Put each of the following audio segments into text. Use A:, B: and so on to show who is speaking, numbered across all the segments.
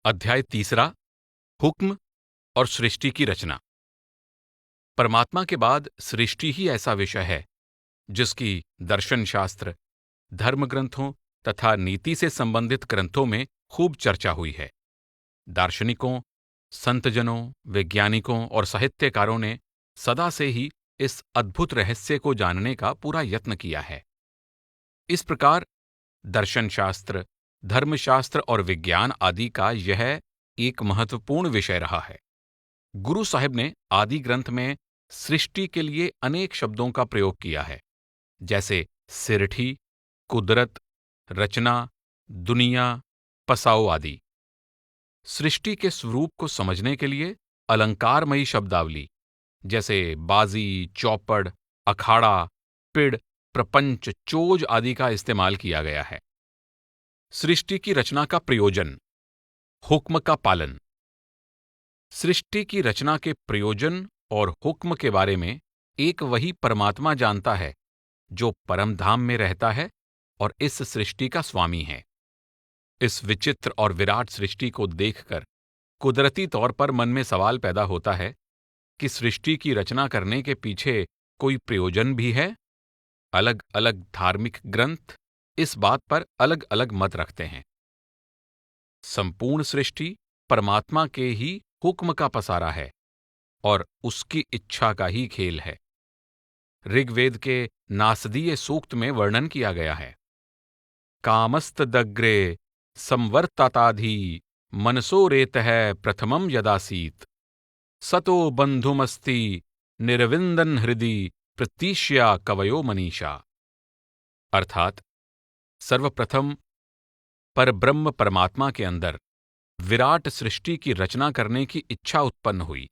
A: अध्याय तीसरा। हुक्म और सृष्टि की रचना। परमात्मा के बाद सृष्टि ही ऐसा विषय है जिसकी दर्शन शास्त्र, धर्म ग्रंथों तथा नीति से संबंधित ग्रंथों में खूब चर्चा हुई है। दार्शनिकों, संतजनों, वैज्ञानिकों और साहित्यकारों ने सदा से ही इस अद्भुत रहस्य को जानने का पूरा यत्न किया है। इस प्रकार दर्शन शास्त्र, धर्मशास्त्र और विज्ञान आदि का यह एक महत्वपूर्ण विषय रहा है। गुरु साहिब ने आदि ग्रंथ में सृष्टि के लिए अनेक शब्दों का प्रयोग किया है, जैसे सिरठी, कुदरत, रचना, दुनिया, पसाओ आदि। सृष्टि के स्वरूप को समझने के लिए अलंकारमयी शब्दावली जैसे बाजी, चौपड़, अखाड़ा, पिड़, प्रपंच, चोज आदि का इस्तेमाल किया गया है। सृष्टि की रचना का प्रयोजन, हुक्म का पालन। सृष्टि की रचना के प्रयोजन और हुक्म के बारे में एक वही परमात्मा जानता है जो परम धाम में रहता है और इस सृष्टि का स्वामी है। इस विचित्र और विराट सृष्टि को देखकर कुदरती तौर पर मन में सवाल पैदा होता है कि सृष्टि की रचना करने के पीछे कोई प्रयोजन भी है। अलग अलग धार्मिक ग्रंथ इस बात पर अलग अलग मत रखते हैं। संपूर्ण सृष्टि परमात्मा के ही हुक्म का पसारा है और उसकी इच्छा का ही खेल है। ऋग्वेद के नासदीय सूक्त में वर्णन किया गया है, कामस्तदग्रे संवर्तताधि मनसो रेतः प्रथमं यदासीत सतो बंधुमस्ति निर्विंदन हृदि प्रतीष्या कवयो मनीषा। अर्थात सर्वप्रथम परब्रह्म परमात्मा के अंदर विराट सृष्टि की रचना करने की इच्छा उत्पन्न हुई।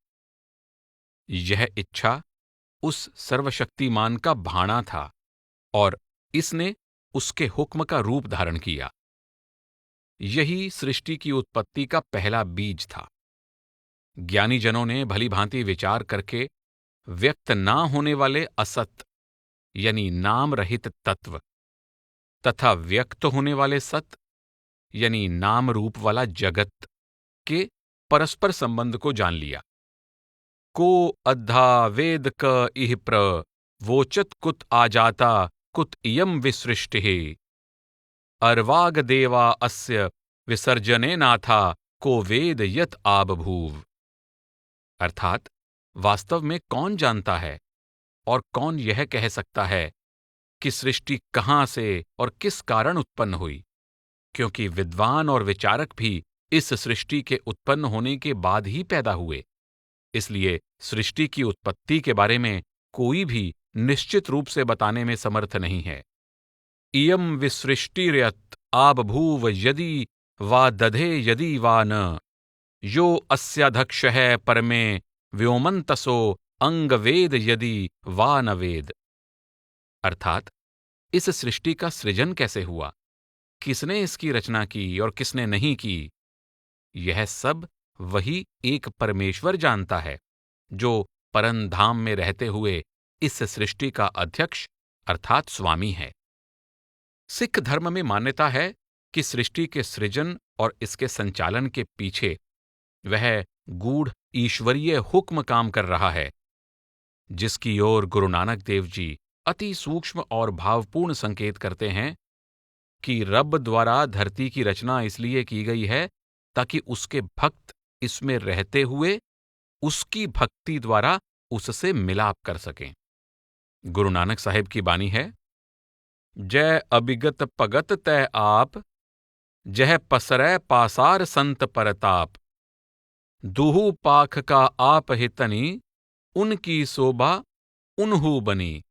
A: यह इच्छा उस सर्वशक्तिमान का भाणा था और इसने उसके हुक्म का रूप धारण किया। यही सृष्टि की उत्पत्ति का पहला बीज था। ज्ञानी जनों ने भली भांति विचार करके व्यक्त ना होने वाले असत यानी नाम रहित तत्व तथा व्यक्त होने वाले सत यानी नाम रूप वाला जगत के परस्पर संबंध को जान लिया। को अद्धा वेद क इह प्र वोचत कुत आजाता कुत इयं विसृष्टिः अर्वाग देवा अस्य विसर्जने नाथा को वेद यत आबभूव। अर्थात वास्तव में कौन जानता है और कौन यह कह सकता है कि सृष्टि कहाँ से और किस कारण उत्पन्न हुई, क्योंकि विद्वान और विचारक भी इस सृष्टि के उत्पन्न होने के बाद ही पैदा हुए। इसलिए सृष्टि की उत्पत्ति के बारे में कोई भी निश्चित रूप से बताने में समर्थ नहीं है। इयं विसृष्टिर्यत् आबभूव यदि वा दधे यदि वा न यो अस्याधक्षः परमे व्योमन्तसो अंग वेद यदि वा न वेद। अर्थात इस सृष्टि का सृजन कैसे हुआ, किसने इसकी रचना की और किसने नहीं की, यह सब वही एक परमेश्वर जानता है जो परमधाम में रहते हुए इस सृष्टि का अध्यक्ष अर्थात स्वामी है। सिख धर्म में मान्यता है कि सृष्टि के सृजन और इसके संचालन के पीछे वह गूढ़ ईश्वरीय हुक्म काम कर रहा है, जिसकी ओर गुरु नानक देव जी अति सूक्ष्म और भावपूर्ण संकेत करते हैं कि रब द्वारा धरती की रचना इसलिए की गई है ताकि उसके भक्त इसमें रहते हुए उसकी भक्ति द्वारा उससे मिलाप कर सकें। गुरु नानक साहिब की बानी है, जय अबिगत पगत तय आप जह पसरै पासार संत परताप दुहु पाख का आप हितनी उनकी शोभा उन्हु बनी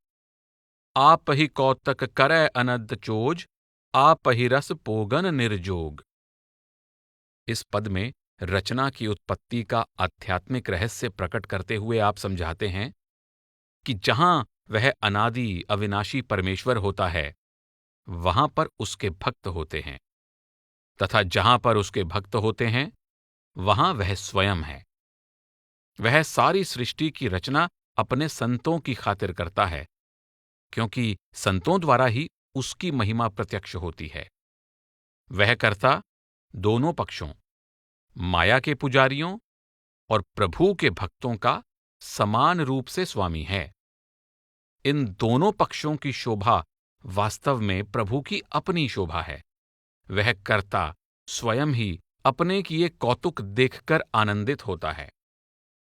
A: आप ही कौतक करै अनद चोज आप ही रस पोगन निर्जोग। इस पद में रचना की उत्पत्ति का आध्यात्मिक रहस्य प्रकट करते हुए आप समझाते हैं कि जहां वह अनादि अविनाशी परमेश्वर होता है वहां पर उसके भक्त होते हैं तथा जहां पर उसके भक्त होते हैं वहां वह स्वयं है। वह सारी सृष्टि की रचना अपने संतों की खातिर करता है, क्योंकि संतों द्वारा ही उसकी महिमा प्रत्यक्ष होती है। वह कर्ता दोनों पक्षों माया के पुजारियों और प्रभु के भक्तों का समान रूप से स्वामी है। इन दोनों पक्षों की शोभा वास्तव में प्रभु की अपनी शोभा है। वह कर्ता स्वयं ही अपने किए कौतुक देखकर आनंदित होता है।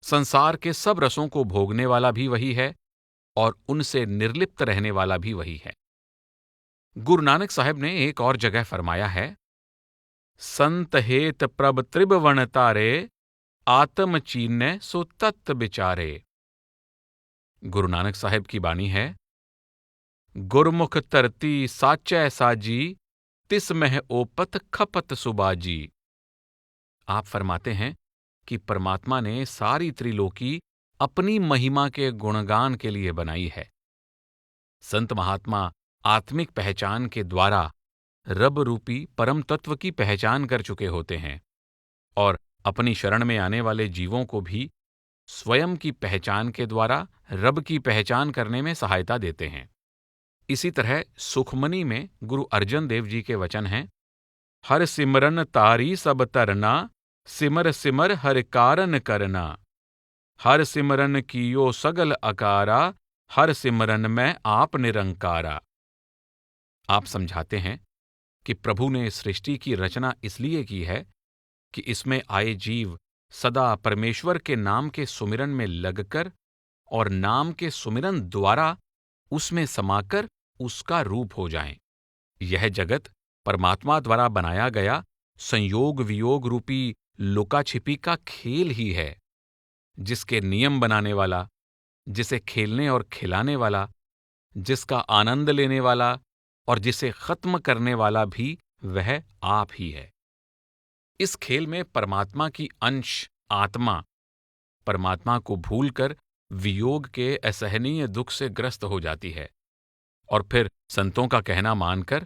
A: संसार के सब रसों को भोगने वाला भी वही है और उनसे निर्लिप्त रहने वाला भी वही है। गुरु नानक साहब ने एक और जगह फरमाया है, संत हेत प्रभ त्रिभुवन तारे, आत्म चीन्य सो तत्त बिचारे। गुरु नानक साहब की बानी है, गुरमुख तरती साचै साजी, तिस मह ओपत खपत सुबाजी। आप फरमाते हैं कि परमात्मा ने सारी त्रिलोकी अपनी महिमा के गुणगान के लिए बनाई है। संत महात्मा आत्मिक पहचान के द्वारा रब रूपी परम तत्व की पहचान कर चुके होते हैं और अपनी शरण में आने वाले जीवों को भी स्वयं की पहचान के द्वारा रब की पहचान करने में सहायता देते हैं। इसी तरह सुखमनी में गुरु अर्जन देव जी के वचन हैं, हर सिमरन तारी सब तरना, सिमर सिमर हर कारन करना। हर सिमरन कियो सगल अकारा, हर सिमरन में आप निरंकारा। आप समझाते हैं कि प्रभु ने सृष्टि की रचना इसलिए की है कि इसमें आए जीव सदा परमेश्वर के नाम के सुमिरन में लगकर और नाम के सुमिरन द्वारा उसमें समाकर उसका रूप हो जाएं। यह जगत परमात्मा द्वारा बनाया गया संयोग वियोग रूपी लुका छिपी का खेल ही है, जिसके नियम बनाने वाला, जिसे खेलने और खिलाने वाला, जिसका आनंद लेने वाला और जिसे खत्म करने वाला भी वह आप ही है। इस खेल में परमात्मा की अंश आत्मा परमात्मा को भूलकर वियोग के असहनीय दुख से ग्रस्त हो जाती है और फिर संतों का कहना मानकर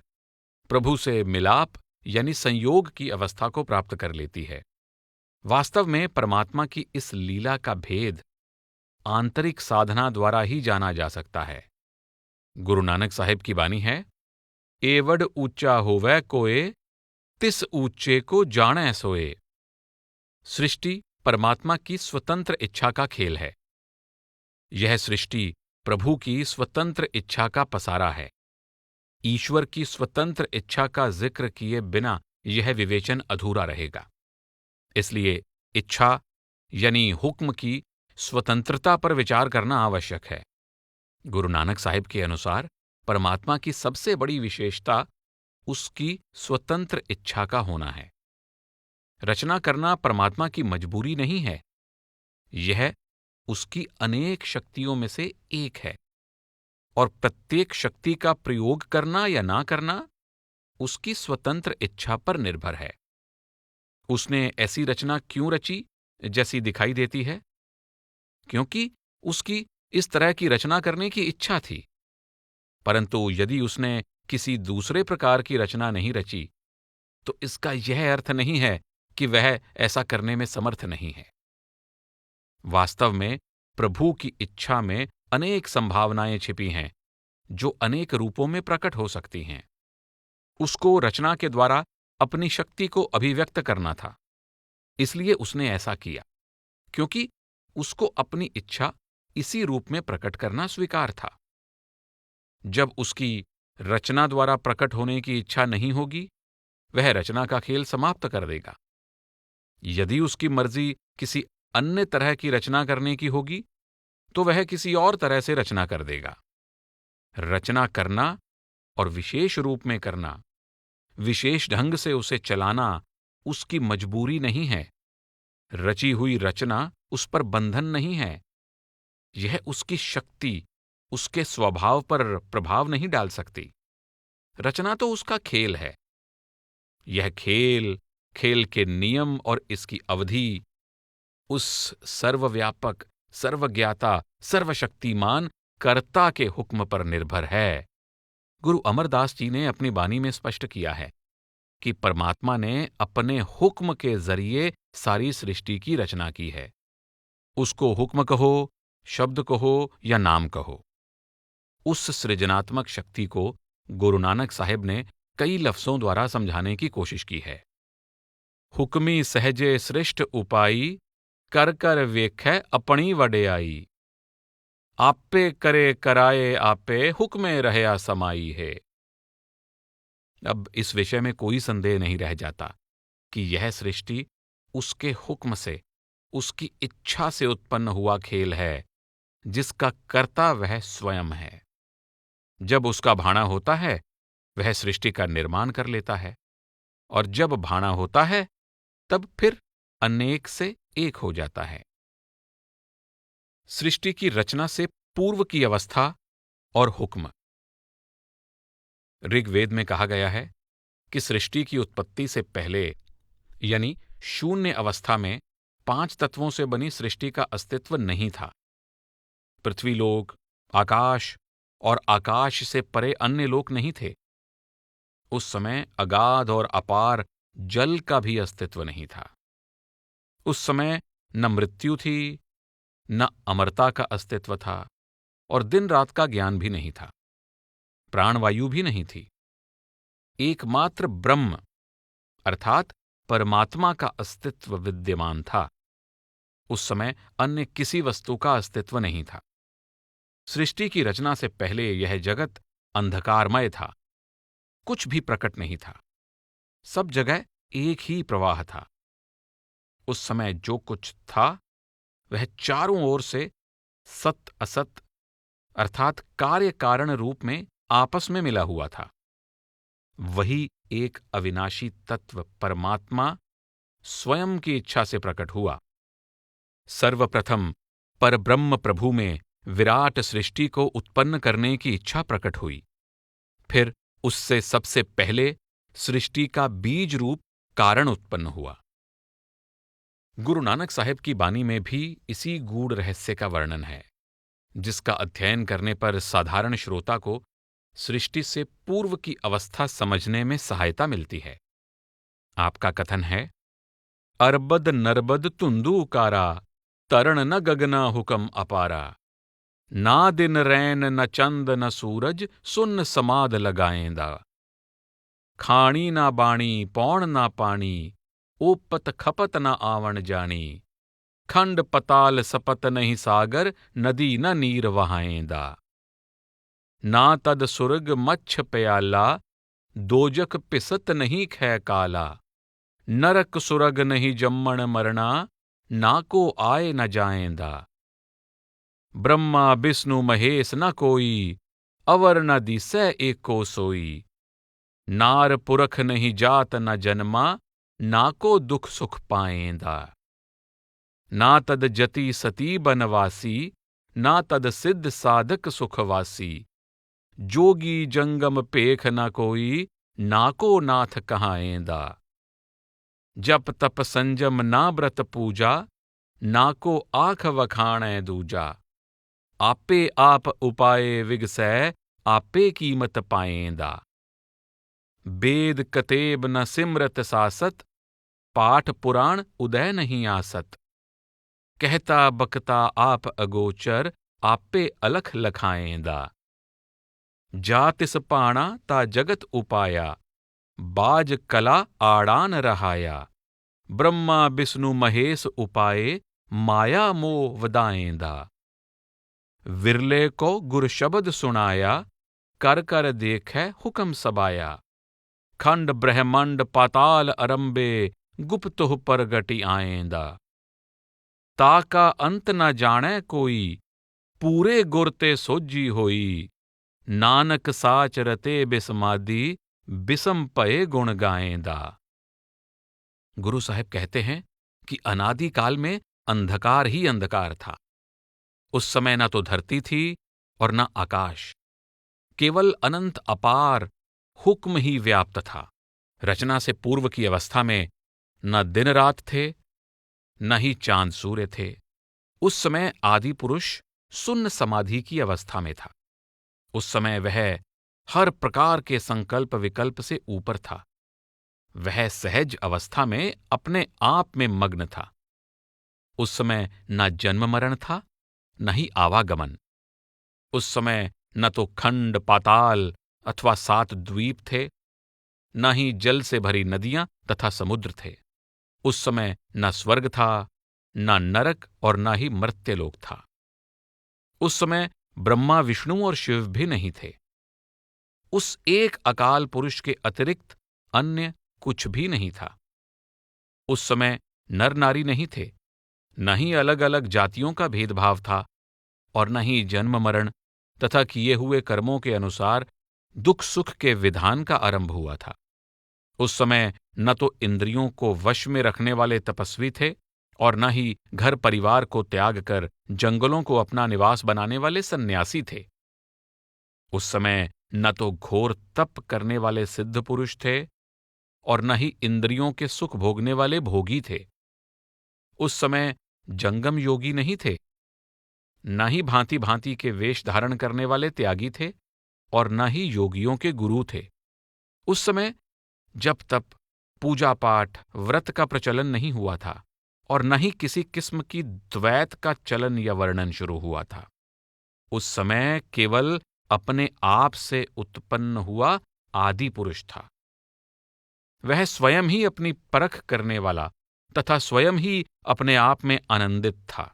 A: प्रभु से मिलाप यानी संयोग की अवस्था को प्राप्त कर लेती है। वास्तव में परमात्मा की इस लीला का भेद आंतरिक साधना द्वारा ही जाना जा सकता है। गुरु नानक साहिब की बानी है, एवड ऊंचा होवै कोय, तिस ऊंचे को जानै सोए। सृष्टि परमात्मा की स्वतंत्र इच्छा का खेल है। यह सृष्टि प्रभु की स्वतंत्र इच्छा का पसारा है। ईश्वर की स्वतंत्र इच्छा का जिक्र किए बिना यह विवेचन अधूरा रहेगा। इसलिए इच्छा यानी हुक्म की स्वतंत्रता पर विचार करना आवश्यक है। गुरु नानक साहिब के अनुसार परमात्मा की सबसे बड़ी विशेषता उसकी स्वतंत्र इच्छा का होना है। रचना करना परमात्मा की मजबूरी नहीं है, यह उसकी अनेक शक्तियों में से एक है और प्रत्येक शक्ति का प्रयोग करना या ना करना उसकी स्वतंत्र इच्छा पर निर्भर है। उसने ऐसी रचना क्यों रची जैसी दिखाई देती है? क्योंकि उसकी इस तरह की रचना करने की इच्छा थी। परंतु यदि उसने किसी दूसरे प्रकार की रचना नहीं रची तो इसका यह अर्थ नहीं है कि वह ऐसा करने में समर्थ नहीं है। वास्तव में प्रभु की इच्छा में अनेक संभावनाएं छिपी हैं जो अनेक रूपों में प्रकट हो सकती हैं। उसको रचना के द्वारा अपनी शक्ति को अभिव्यक्त करना था, इसलिए उसने ऐसा किया, क्योंकि उसको अपनी इच्छा इसी रूप में प्रकट करना स्वीकार था। जब उसकी रचना द्वारा प्रकट होने की इच्छा नहीं होगी, वह रचना का खेल समाप्त कर देगा। यदि उसकी मर्जी किसी अन्य तरह की रचना करने की होगी, तो वह किसी और तरह से रचना कर देगा। रचना करना और विशेष रूप में करना, विशेष ढंग से उसे चलाना उसकी मजबूरी नहीं है। रची हुई रचना उस पर बंधन नहीं है। यह उसकी शक्ति, उसके स्वभाव पर प्रभाव नहीं डाल सकती। रचना तो उसका खेल है। यह खेल, खेल के नियम और इसकी अवधि उस सर्वव्यापक, सर्वज्ञाता, सर्वशक्तिमान कर्ता के हुक्म पर निर्भर है। गुरु अमरदास जी ने अपनी बानी में स्पष्ट किया है कि परमात्मा ने अपने हुक्म के जरिए सारी सृष्टि की रचना की है। उसको हुक्म कहो, शब्द कहो या नाम कहो, उस सृजनात्मक शक्ति को गुरु नानक साहिब ने कई लफ्जों द्वारा समझाने की कोशिश की है। हुक्मी सहजे सृष्ट उपाई, कर कर वेखै अपनी वड्याई। आपे करे कराए आपे, हुक्मे रहया समाई है। अब इस विषय में कोई संदेह नहीं रह जाता कि यह सृष्टि उसके हुक्म से, उसकी इच्छा से उत्पन्न हुआ खेल है, जिसका कर्ता वह स्वयं है। जब उसका भाना होता है, वह सृष्टि का निर्माण कर लेता है, और जब भाना होता है, तब फिर अनेक से एक हो जाता है। सृष्टि की रचना से पूर्व की अवस्था और हुक्म। ऋग्वेद में कहा गया है कि सृष्टि की उत्पत्ति से पहले, यानी शून्य अवस्था में, 5 तत्वों से बनी सृष्टि का अस्तित्व नहीं था। पृथ्वीलोक, आकाश और आकाश से परे अन्य लोक नहीं थे। उस समय अगाध और अपार जल का भी अस्तित्व नहीं था। उस समय न मृत्यु थी, न अमरता का अस्तित्व था, और दिन रात का ज्ञान भी नहीं था। प्राणवायु भी नहीं थी। एकमात्र ब्रह्म अर्थात परमात्मा का अस्तित्व विद्यमान था। उस समय अन्य किसी वस्तु का अस्तित्व नहीं था। सृष्टि की रचना से पहले यह जगत अंधकारमय था। कुछ भी प्रकट नहीं था। सब जगह एक ही प्रवाह था। उस समय जो कुछ था, वह चारों ओर से सत असत अर्थात कार्य कारण रूप में आपस में मिला हुआ था। वही एक अविनाशी तत्व परमात्मा स्वयं की इच्छा से प्रकट हुआ। सर्वप्रथम परब्रह्म प्रभु में विराट सृष्टि को उत्पन्न करने की इच्छा प्रकट हुई। फिर उससे सबसे पहले सृष्टि का बीज रूप कारण उत्पन्न हुआ। गुरु नानक साहेब की बानी में भी इसी गूढ़ रहस्य का वर्णन है, जिसका अध्ययन करने पर साधारण श्रोता को सृष्टि से पूर्व की अवस्था समझने में सहायता मिलती है। आपका कथन है, अरबद नरबद तुंदु कारा, तरण न गगना हुकम अपारा। ना दिन रैन न चंद न सूरज, सुन्न समाद लगाएंदा। खाणी ना बाणी पौण ना पानी, ओपत खपत न आवण जानी। खंड पताल सपत नहीं सागर, नदी न नीर वहाएंदा। ना तद सुरग मच्छ प्याला, दोजक पिसत नहीं खे काला। नरक सुरग नहीं जम्मण मरना, ना को आए न जाएंदा। ब्रह्मा विष्णु महेश न कोई, अवर न दिसै एको सोई। नार पुरख नहीं जात न जन्मा, ना को दुख सुख पाएंदा। ना तद जति सती बनवासी, ना तद सिद्ध साधक सुखवासी। जोगी जंगम पेख न कोई, ना को नाथ कहाएंदा। जप तप संजम ना व्रत पूजा, ना को आख वखाणै दूजा। आपे आप उपाय विगसै, आपे कीमत पाएंदा। वेद कतेब न सिमरत सासत, पाठ पुराण उदय नहीं आसत। कहता बकता आप अगोचर, आपे अलख लखाएंदा। जातिस पाणा ता जगत उपाया, बाज कला आड़ान रहाया। ब्रह्मा विष्णु महेश उपाये, माया मोह वदाएंदा। विरले को गुर शब्द सुनाया, कर कर देखै हुकम सबाया। खंड ब्रह्मंड पाताल अरंबे, गुप्तुह परगटि आएंदा। ताका अंत न जानै कोई, पूरे गुर ते सोजी होई। नानक साच रते बिसमादी, बिसम पए गुण गाएंदा। गुरु साहिब कहते हैं कि अनादि काल में अंधकार ही अंधकार था। उस समय न तो धरती थी और न आकाश, केवल अनंत अपार हुक्म ही व्याप्त था। रचना से पूर्व की अवस्था में न दिन रात थे, न ही चांद सूर्य थे। उस समय आदि पुरुष शून्य समाधि की अवस्था में था। उस समय वह हर प्रकार के संकल्प विकल्प से ऊपर था। वह सहज अवस्था में अपने आप में मग्न था। उस समय न जन्म मरण था, न ही आवागमन। उस समय न तो खंड पाताल अथवा 7 द्वीप थे, न ही जल से भरी नदियां तथा समुद्र थे। उस समय न स्वर्ग था, न नरक और न ही मर्त्यलोक था। उस समय ब्रह्मा, विष्णु और शिव भी नहीं थे। उस एक अकाल पुरुष के अतिरिक्त अन्य कुछ भी नहीं था। उस समय नर नारी नहीं थे, न ही अलग अलग जातियों का भेदभाव था और न ही जन्म मरण तथा किए हुए कर्मों के अनुसार दुख सुख के विधान का आरंभ हुआ था। उस समय न तो इंद्रियों को वश में रखने वाले तपस्वी थे और न ही घर परिवार को त्याग कर जंगलों को अपना निवास बनाने वाले सन्यासी थे। उस समय न तो घोर तप करने वाले सिद्ध पुरुष थे और न ही इंद्रियों के सुख भोगने वाले भोगी थे। उस समय जंगम योगी नहीं थे, न ही भांति भांति के वेश धारण करने वाले त्यागी थे और न ही योगियों के गुरु थे। उस समय जप तप, पूजा पाठ, व्रत का प्रचलन नहीं हुआ था और न ही किसी किस्म की द्वैत का चलन या वर्णन शुरू हुआ था। उस समय केवल अपने आप से उत्पन्न हुआ आदि पुरुष था। वह स्वयं ही अपनी परख करने वाला तथा स्वयं ही अपने आप में आनंदित था।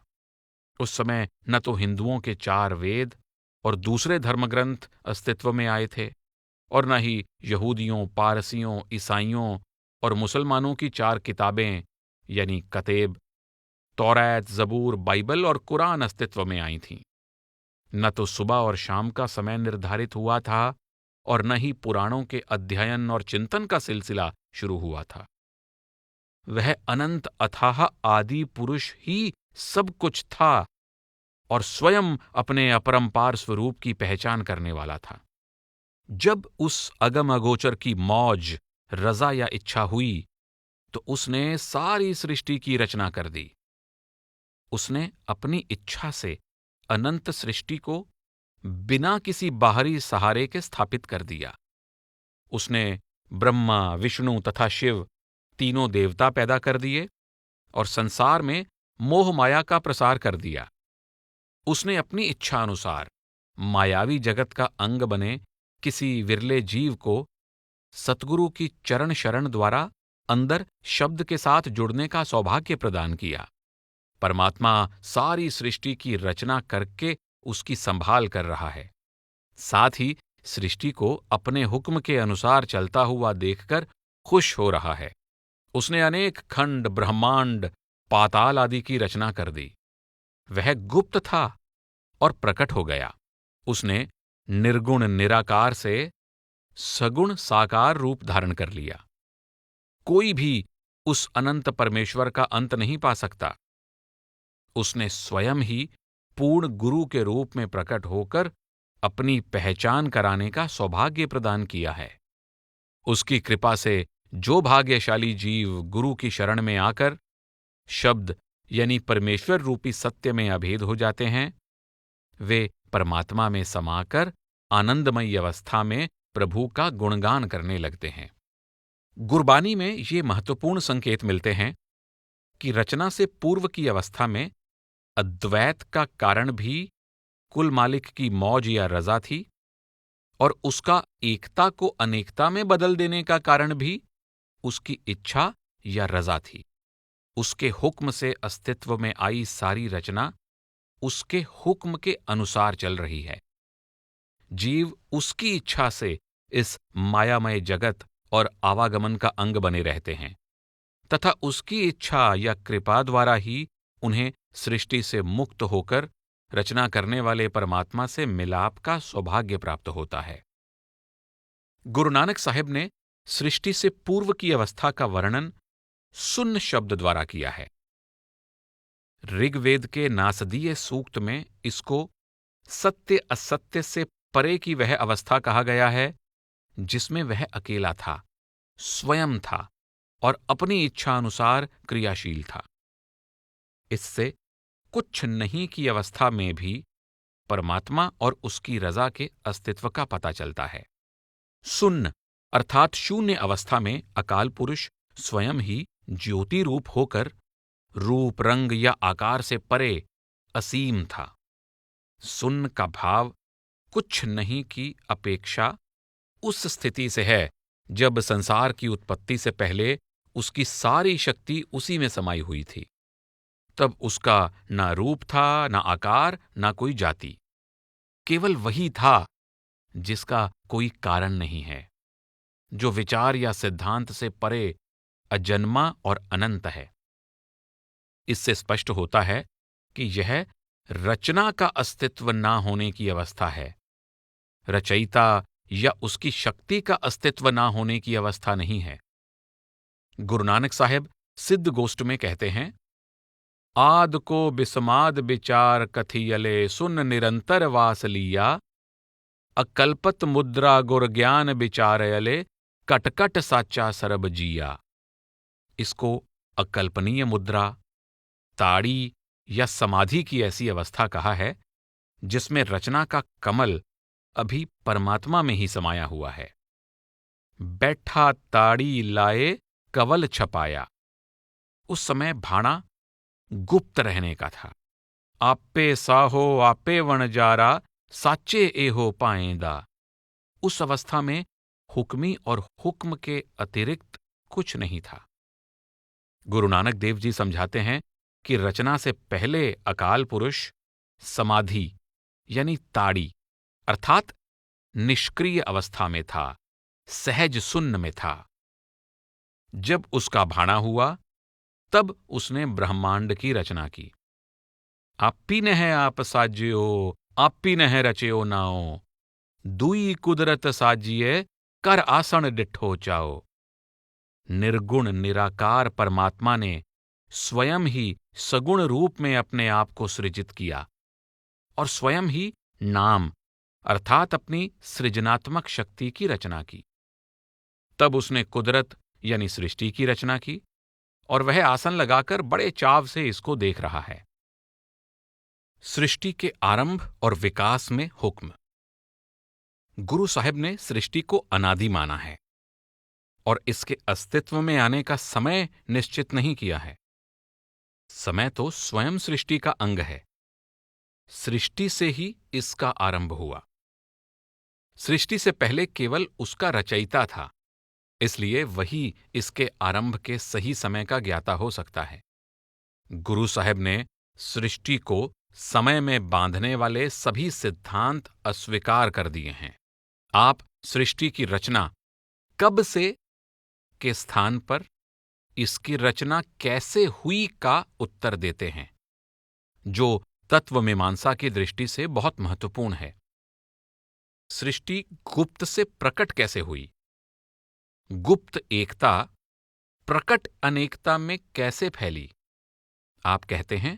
A: उस समय न तो हिंदुओं के 4 वेद और दूसरे धर्मग्रंथ अस्तित्व में आए थे और न ही यहूदियों, पारसियों, ईसाइयों और मुसलमानों की 4 किताबें यानी कतेब, तौरात, जबूर, बाइबल और कुरान अस्तित्व में आई थीं। न तो सुबह और शाम का समय निर्धारित हुआ था और न ही पुराणों के अध्ययन और चिंतन का सिलसिला शुरू हुआ था। वह अनंत अथाह आदि पुरुष ही सब कुछ था और स्वयं अपने अपरंपार स्वरूप की पहचान करने वाला था। जब उस अगम अगोचर की मौज, रजा या इच्छा हुई तो उसने सारी सृष्टि की रचना कर दी। उसने अपनी इच्छा से अनंत सृष्टि को बिना किसी बाहरी सहारे के स्थापित कर दिया। उसने ब्रह्मा, विष्णु तथा शिव तीनों देवता पैदा कर दिए और संसार में मोह माया का प्रसार कर दिया। उसने अपनी इच्छा अनुसार मायावी जगत का अंग बने किसी विरले जीव को सतगुरु की चरण शरण द्वारा अंदर शब्द के साथ जुड़ने का सौभाग्य प्रदान किया। परमात्मा सारी सृष्टि की रचना करके उसकी संभाल कर रहा है, साथ ही सृष्टि को अपने हुक्म के अनुसार चलता हुआ देखकर खुश हो रहा है। उसने अनेक खंड, ब्रह्मांड, पाताल आदि की रचना कर दी। वह गुप्त था और प्रकट हो गया। उसने निर्गुण निराकार से सगुण साकार रूप धारण कर लिया। कोई भी उस अनंत परमेश्वर का अंत नहीं पा सकता। उसने स्वयं ही पूर्ण गुरु के रूप में प्रकट होकर अपनी पहचान कराने का सौभाग्य प्रदान किया है। उसकी कृपा से जो भाग्यशाली जीव गुरु की शरण में आकर शब्द यानी परमेश्वर रूपी सत्य में अभेद हो जाते हैं, वे परमात्मा में समाकर आनंदमयी अवस्था में प्रभु का गुणगान करने लगते हैं। गुरबानी में ये महत्वपूर्ण संकेत मिलते हैं कि रचना से पूर्व की अवस्था में अद्वैत का कारण भी कुल मालिक की मौज या रजा थी और उसका एकता को अनेकता में बदल देने का कारण भी उसकी इच्छा या रजा थी। उसके हुक्म से अस्तित्व में आई सारी रचना उसके हुक्म के अनुसार चल रही है। जीव उसकी इच्छा से इस मायामय जगत और आवागमन का अंग बने रहते हैं तथा उसकी इच्छा या कृपा द्वारा ही उन्हें सृष्टि से मुक्त होकर रचना करने वाले परमात्मा से मिलाप का सौभाग्य प्राप्त होता है। गुरु नानक साहिब ने सृष्टि से पूर्व की अवस्था का वर्णन सुन्न शब्द द्वारा किया है। ऋग्वेद के नासदीय सूक्त में इसको सत्य असत्य से परे की वह अवस्था कहा गया है जिसमें वह अकेला था, स्वयं था और अपनी इच्छा अनुसार क्रियाशील था। इससे कुछ नहीं की अवस्था में भी परमात्मा और उसकी रजा के अस्तित्व का पता चलता है। सुन्न अर्थात शून्य अवस्था में अकाल पुरुष स्वयं ही ज्योति रूप होकर रूप, रंग या आकार से परे असीम था। सुन्न का भाव कुछ नहीं की अपेक्षा उस स्थिति से है जब संसार की उत्पत्ति से पहले उसकी सारी शक्ति उसी में समाई हुई थी। तब उसका ना रूप था, ना आकार, ना कोई जाति। केवल वही था जिसका कोई कारण नहीं है, जो विचार या सिद्धांत से परे अजन्मा और अनंत है। इससे स्पष्ट होता है कि यह रचना का अस्तित्व ना होने की अवस्था है, रचयिता या उसकी शक्ति का अस्तित्व ना होने की अवस्था नहीं है। गुरु नानक साहेब सिद्ध गोष्ठ में कहते हैं, आद को बिस्माद विचार कथियले सुन निरंतर वास लिया, अकल्पत मुद्रा गुर ज्ञान विचारयले कटकट साचा सरब जिया। इसको अकल्पनीय मुद्रा, ताड़ी या समाधि की ऐसी अवस्था कहा है जिसमें रचना का कमल अभी परमात्मा में ही समाया हुआ है। बैठा ताड़ी लाए कवल छपाया। उस समय भाणा गुप्त रहने का था। आपे साहो आपे वणजारा साचे एहो पाएंदा। उस अवस्था में हुक्मी और हुक्म के अतिरिक्त कुछ नहीं था। गुरु नानक देव जी समझाते हैं कि रचना से पहले अकाल पुरुष समाधि यानी ताड़ी अर्थात निष्क्रिय अवस्था में था, सहज सुन्न में था। जब उसका भाणा हुआ तब उसने ब्रह्मांड की रचना की। आपी नह आप साज्यो, आपी नह रचयो नाओ, दुई कुदरत साजिए कर आसन डिठो चाओ। निर्गुण निराकार परमात्मा ने स्वयं ही सगुण रूप में अपने आप को सृजित किया और स्वयं ही नाम अर्थात अपनी सृजनात्मक शक्ति की रचना की। तब उसने कुदरत यानी सृष्टि की रचना की और वह आसन लगाकर बड़े चाव से इसको देख रहा है। सृष्टि के आरंभ और विकास में हुक्म। गुरु साहिब ने सृष्टि को अनादि माना है और इसके अस्तित्व में आने का समय निश्चित नहीं किया है। समय तो स्वयं सृष्टि का अंग है। सृष्टि से ही इसका आरंभ हुआ। सृष्टि से पहले केवल उसका रचयिता था, इसलिए वही इसके आरंभ के सही समय का ज्ञाता हो सकता है। गुरु साहिब ने सृष्टि को समय में बांधने वाले सभी सिद्धांत अस्वीकार कर दिए हैं। आप सृष्टि की रचना कब से के स्थान पर इसकी रचना कैसे हुई का उत्तर देते हैं, जो तत्वमीमांसा की दृष्टि से बहुत महत्वपूर्ण है। सृष्टि गुप्त से प्रकट कैसे हुई? गुप्त एकता प्रकट अनेकता में कैसे फैली? आप कहते हैं,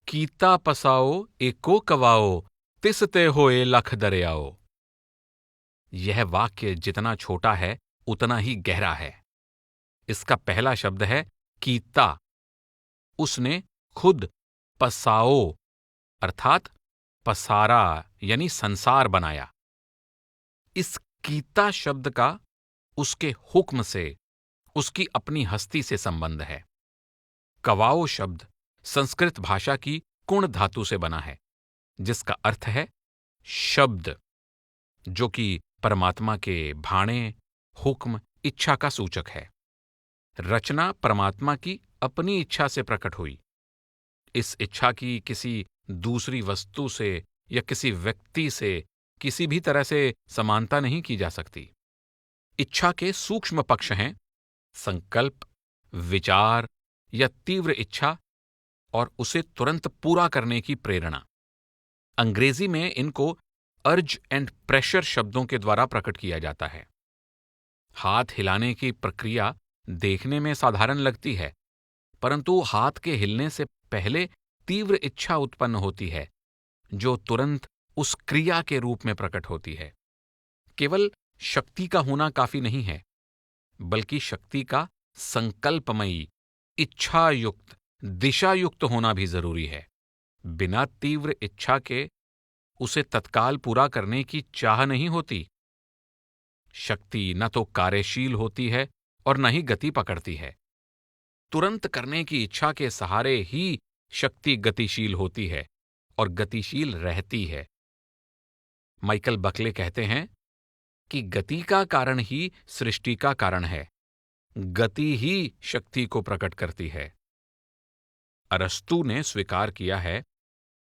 A: कीता पसाओ एको कवाओ, तिसते होए लख दरियाओ। यह वाक्य जितना छोटा है उतना ही गहरा है। इसका पहला शब्द है कीता। उसने खुद पसाओ अर्थात पसारा यानी संसार बनाया। इस कीता शब्द का उसके हुक्म से, उसकी अपनी हस्ती से संबंध है। कवाओ शब्द संस्कृत भाषा की कुण धातु से बना है, जिसका अर्थ है शब्द, जो कि परमात्मा के भाणे, हुक्म, इच्छा का सूचक है। रचना परमात्मा की अपनी इच्छा से प्रकट हुई। इस इच्छा की किसी दूसरी वस्तु से या किसी व्यक्ति से किसी भी तरह से समानता नहीं की जा सकती। इच्छा के सूक्ष्म पक्ष हैं संकल्प, विचार या तीव्र इच्छा और उसे तुरंत पूरा करने की प्रेरणा। अंग्रेजी में इनको अर्ज एंड प्रेशर शब्दों के द्वारा प्रकट किया जाता है। हाथ हिलाने की प्रक्रिया देखने में साधारण लगती है, परंतु हाथ के हिलने से पहले तीव्र इच्छा उत्पन्न होती है, जो तुरंत उस क्रिया के रूप में प्रकट होती है। केवल शक्ति का होना काफी नहीं है, बल्कि शक्ति का संकल्पमयी, इच्छायुक्त, दिशायुक्त होना भी जरूरी है। बिना तीव्र इच्छा के उसे तत्काल पूरा करने की चाह नहीं होती। शक्ति न तो कार्यशील होती है और न ही गति पकड़ती है। तुरंत करने की इच्छा के सहारे ही शक्ति गतिशील होती है और गतिशील रहती है। माइकल बकले कहते हैं कि गति का कारण ही सृष्टि का कारण है। गति ही शक्ति को प्रकट करती है। अरस्तू ने स्वीकार किया है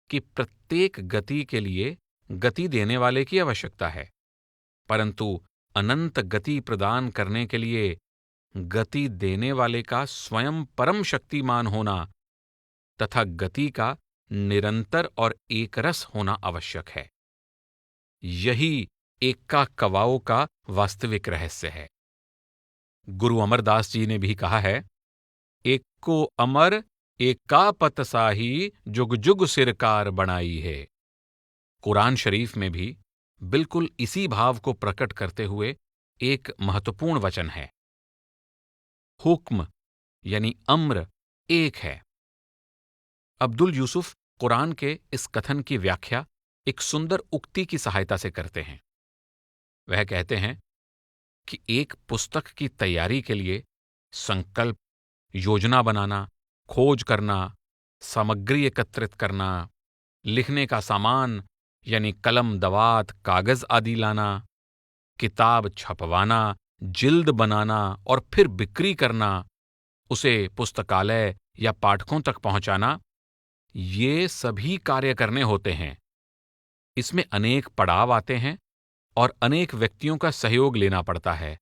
A: कि प्रत्येक गति के लिए गति देने वाले की आवश्यकता है, परंतु अनंत गति प्रदान करने के लिए गति देने वाले का स्वयं परम शक्तिमान होना तथा गति का निरंतर और एकरस होना आवश्यक है। यही एक्का कवाओ का वास्तविक रहस्य है। गुरु अमरदास जी ने भी कहा है, एक्को अमर एका पत साही जुग जुग सिरकार बनाई है। कुरान शरीफ में भी बिल्कुल इसी भाव को प्रकट करते हुए एक महत्वपूर्ण वचन है। हुक्म यानी अम्र एक है। अब्दुल यूसुफ कुरान के इस कथन की व्याख्या एक सुंदर उक्ति की सहायता से करते हैं। वह कहते हैं कि एक पुस्तक की तैयारी के लिए संकल्प, योजना बनाना, खोज करना, सामग्री एकत्रित करना, लिखने का सामान यानी कलम, दवात, कागज आदि लाना, किताब छपवाना, जिल्द बनाना और फिर बिक्री करना, उसे पुस्तकालय या पाठकों तक पहुंचाना, ये सभी कार्य करने होते हैं। इसमें अनेक पड़ाव आते हैं और अनेक व्यक्तियों का सहयोग लेना पड़ता है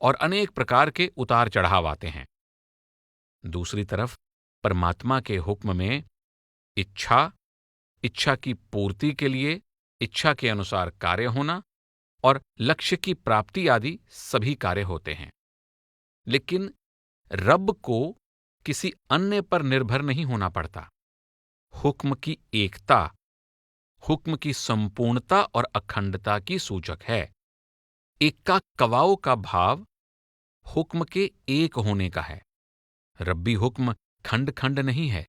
A: और अनेक प्रकार के उतार चढ़ाव आते हैं। दूसरी तरफ परमात्मा के हुक्म में इच्छा, इच्छा की पूर्ति के लिए इच्छा के अनुसार कार्य होना और लक्ष्य की प्राप्ति आदि सभी कार्य होते हैं। लेकिन रब को किसी अन्य पर निर्भर नहीं होना पड़ता। हुक्म की एकता, हुक्म की संपूर्णता और अखंडता की सूचक है। एक्का कवाओ का भाव हुक्म के एक होने का है। रब्बी हुक्म खंड खंड नहीं है,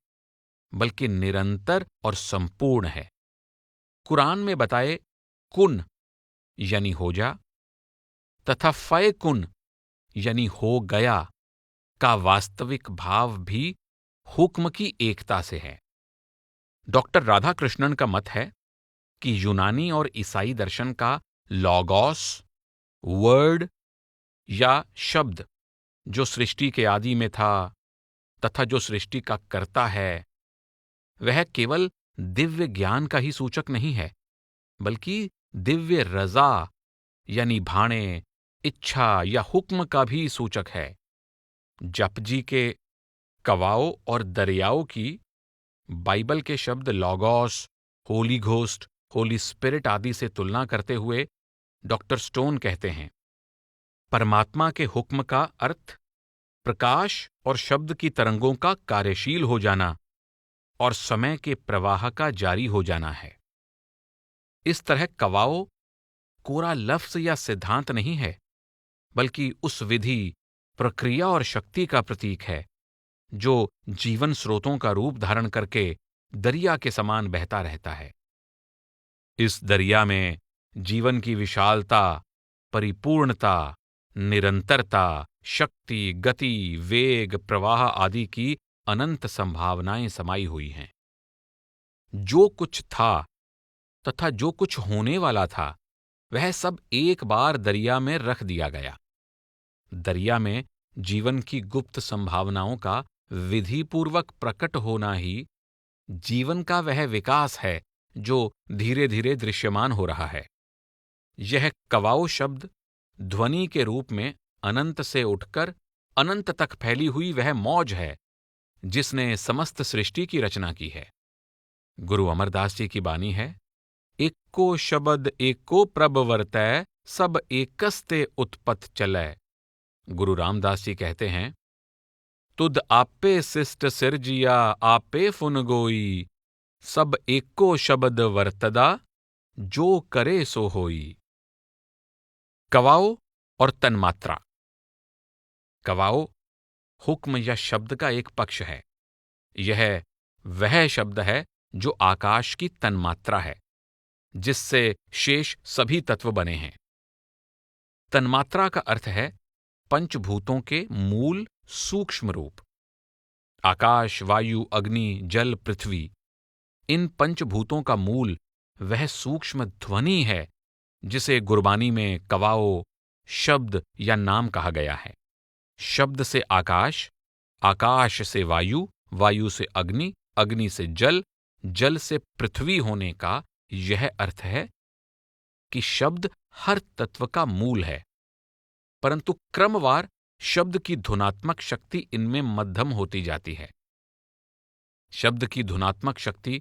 A: बल्कि निरंतर और संपूर्ण है। कुरान में बताए कुन यानी हो जा तथा फय कुन यानी हो गया का वास्तविक भाव भी हुक्म की एकता से है। डॉक्टर राधाकृष्णन का मत है कि यूनानी और ईसाई दर्शन का लॉगोस, वर्ड या शब्द जो सृष्टि के आदि में था तथा जो सृष्टि का कर्ता है, वह केवल दिव्य ज्ञान का ही सूचक नहीं है, बल्कि दिव्य रज़ा यानी भाणे, इच्छा या हुक्म का भी सूचक है। जपजी के कवाओ और दरियाओं की बाइबल के शब्द logos, Holi ghost, Holi spirit आदि से तुलना करते हुए डॉक्टर स्टोन कहते हैं, परमात्मा के हुक्म का अर्थ प्रकाश और शब्द की तरंगों का कार्यशील हो जाना और समय के प्रवाह का जारी हो जाना है। इस तरह कवाओ कोरा लफ्ज या सिद्धांत नहीं है, बल्कि उस विधि, प्रक्रिया और शक्ति का प्रतीक है जो जीवन स्रोतों का रूप धारण करके दरिया के समान बहता रहता है। इस दरिया में जीवन की विशालता, परिपूर्णता, निरंतरता, शक्ति, गति, वेग, प्रवाह आदि की अनंत संभावनाएं समाई हुई हैं। जो कुछ था तथा जो कुछ होने वाला था, वह सब एक बार दरिया में रख दिया गया। दरिया में जीवन की गुप्त संभावनाओं का विधिपूर्वक प्रकट होना ही जीवन का वह विकास है जो धीरे धीरे दृश्यमान हो रहा है। यह कवाओ शब्द ध्वनि के रूप में अनंत से उठकर अनंत तक फैली हुई वह मौज है जिसने समस्त सृष्टि की रचना की है। गुरु अमरदास जी की बानी है, एक्को शब्द एको प्रभ वर्तै, सब एकस्ते उत्पत चलै। गुरु रामदास जी कहते हैं, तुद आपे सिष्ट सिरजिया आपे फुन गोई, सब एको शब्द वर्तदा, जो करे सो होई। कवाओ और तन्मात्रा। कवाओ हुक्म या शब्द का एक पक्ष है। यह वह शब्द है जो आकाश की तन्मात्रा है, जिससे शेष सभी तत्व बने हैं। तन्मात्रा का अर्थ है पंचभूतों के मूल सूक्ष्म रूप। आकाश, वायु, अग्नि, जल, पृथ्वी, इन पंचभूतों का मूल वह सूक्ष्म ध्वनि है जिसे गुरबानी में कवाओ शब्द या नाम कहा गया है। शब्द से आकाश, आकाश से वायु, वायु से अग्नि, अग्नि से जल, जल से पृथ्वी होने का यह अर्थ है कि शब्द हर तत्व का मूल है, परंतु क्रमवार शब्द की धुनात्मक शक्ति इनमें मध्यम होती जाती है। शब्द की धुनात्मक शक्ति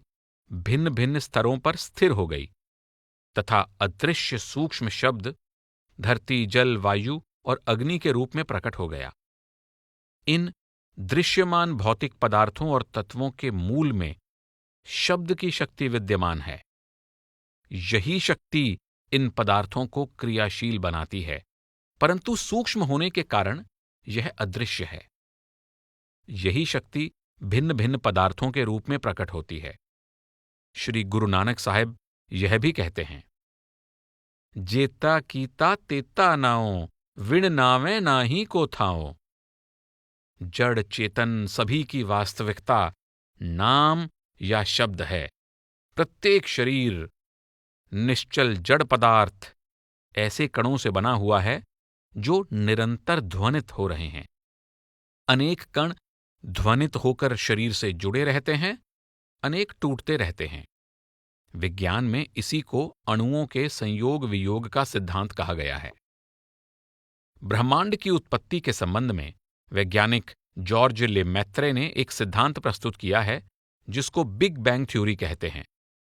A: भिन्न भिन्न स्तरों पर स्थिर हो गई तथा अदृश्य सूक्ष्म शब्द धरती, जल, वायु और अग्नि के रूप में प्रकट हो गया। इन दृश्यमान भौतिक पदार्थों और तत्वों के मूल में शब्द की शक्ति विद्यमान है। यही शक्ति इन पदार्थों को क्रियाशील बनाती है, परंतु सूक्ष्म होने के कारण यह अदृश्य है। यही शक्ति भिन्न भिन्न पदार्थों के रूप में प्रकट होती है। श्री गुरु नानक साहेब यह भी कहते हैं, जेता कीता तेता नाओ, विण नावे नाही को थाओ। जड़ चेतन सभी की वास्तविकता नाम या शब्द है। प्रत्येक शरीर निश्चल जड़ पदार्थ ऐसे कणों से बना हुआ है जो निरंतर ध्वनित हो रहे हैं। अनेक कण ध्वनित होकर शरीर से जुड़े रहते हैं, अनेक टूटते रहते हैं। विज्ञान में इसी को अणुओं के संयोग वियोग का सिद्धांत कहा गया है। ब्रह्मांड की उत्पत्ति के संबंध में वैज्ञानिक जॉर्ज लेमैत्रे ने एक सिद्धांत प्रस्तुत किया है जिसको बिग बैंग थ्योरी कहते हैं,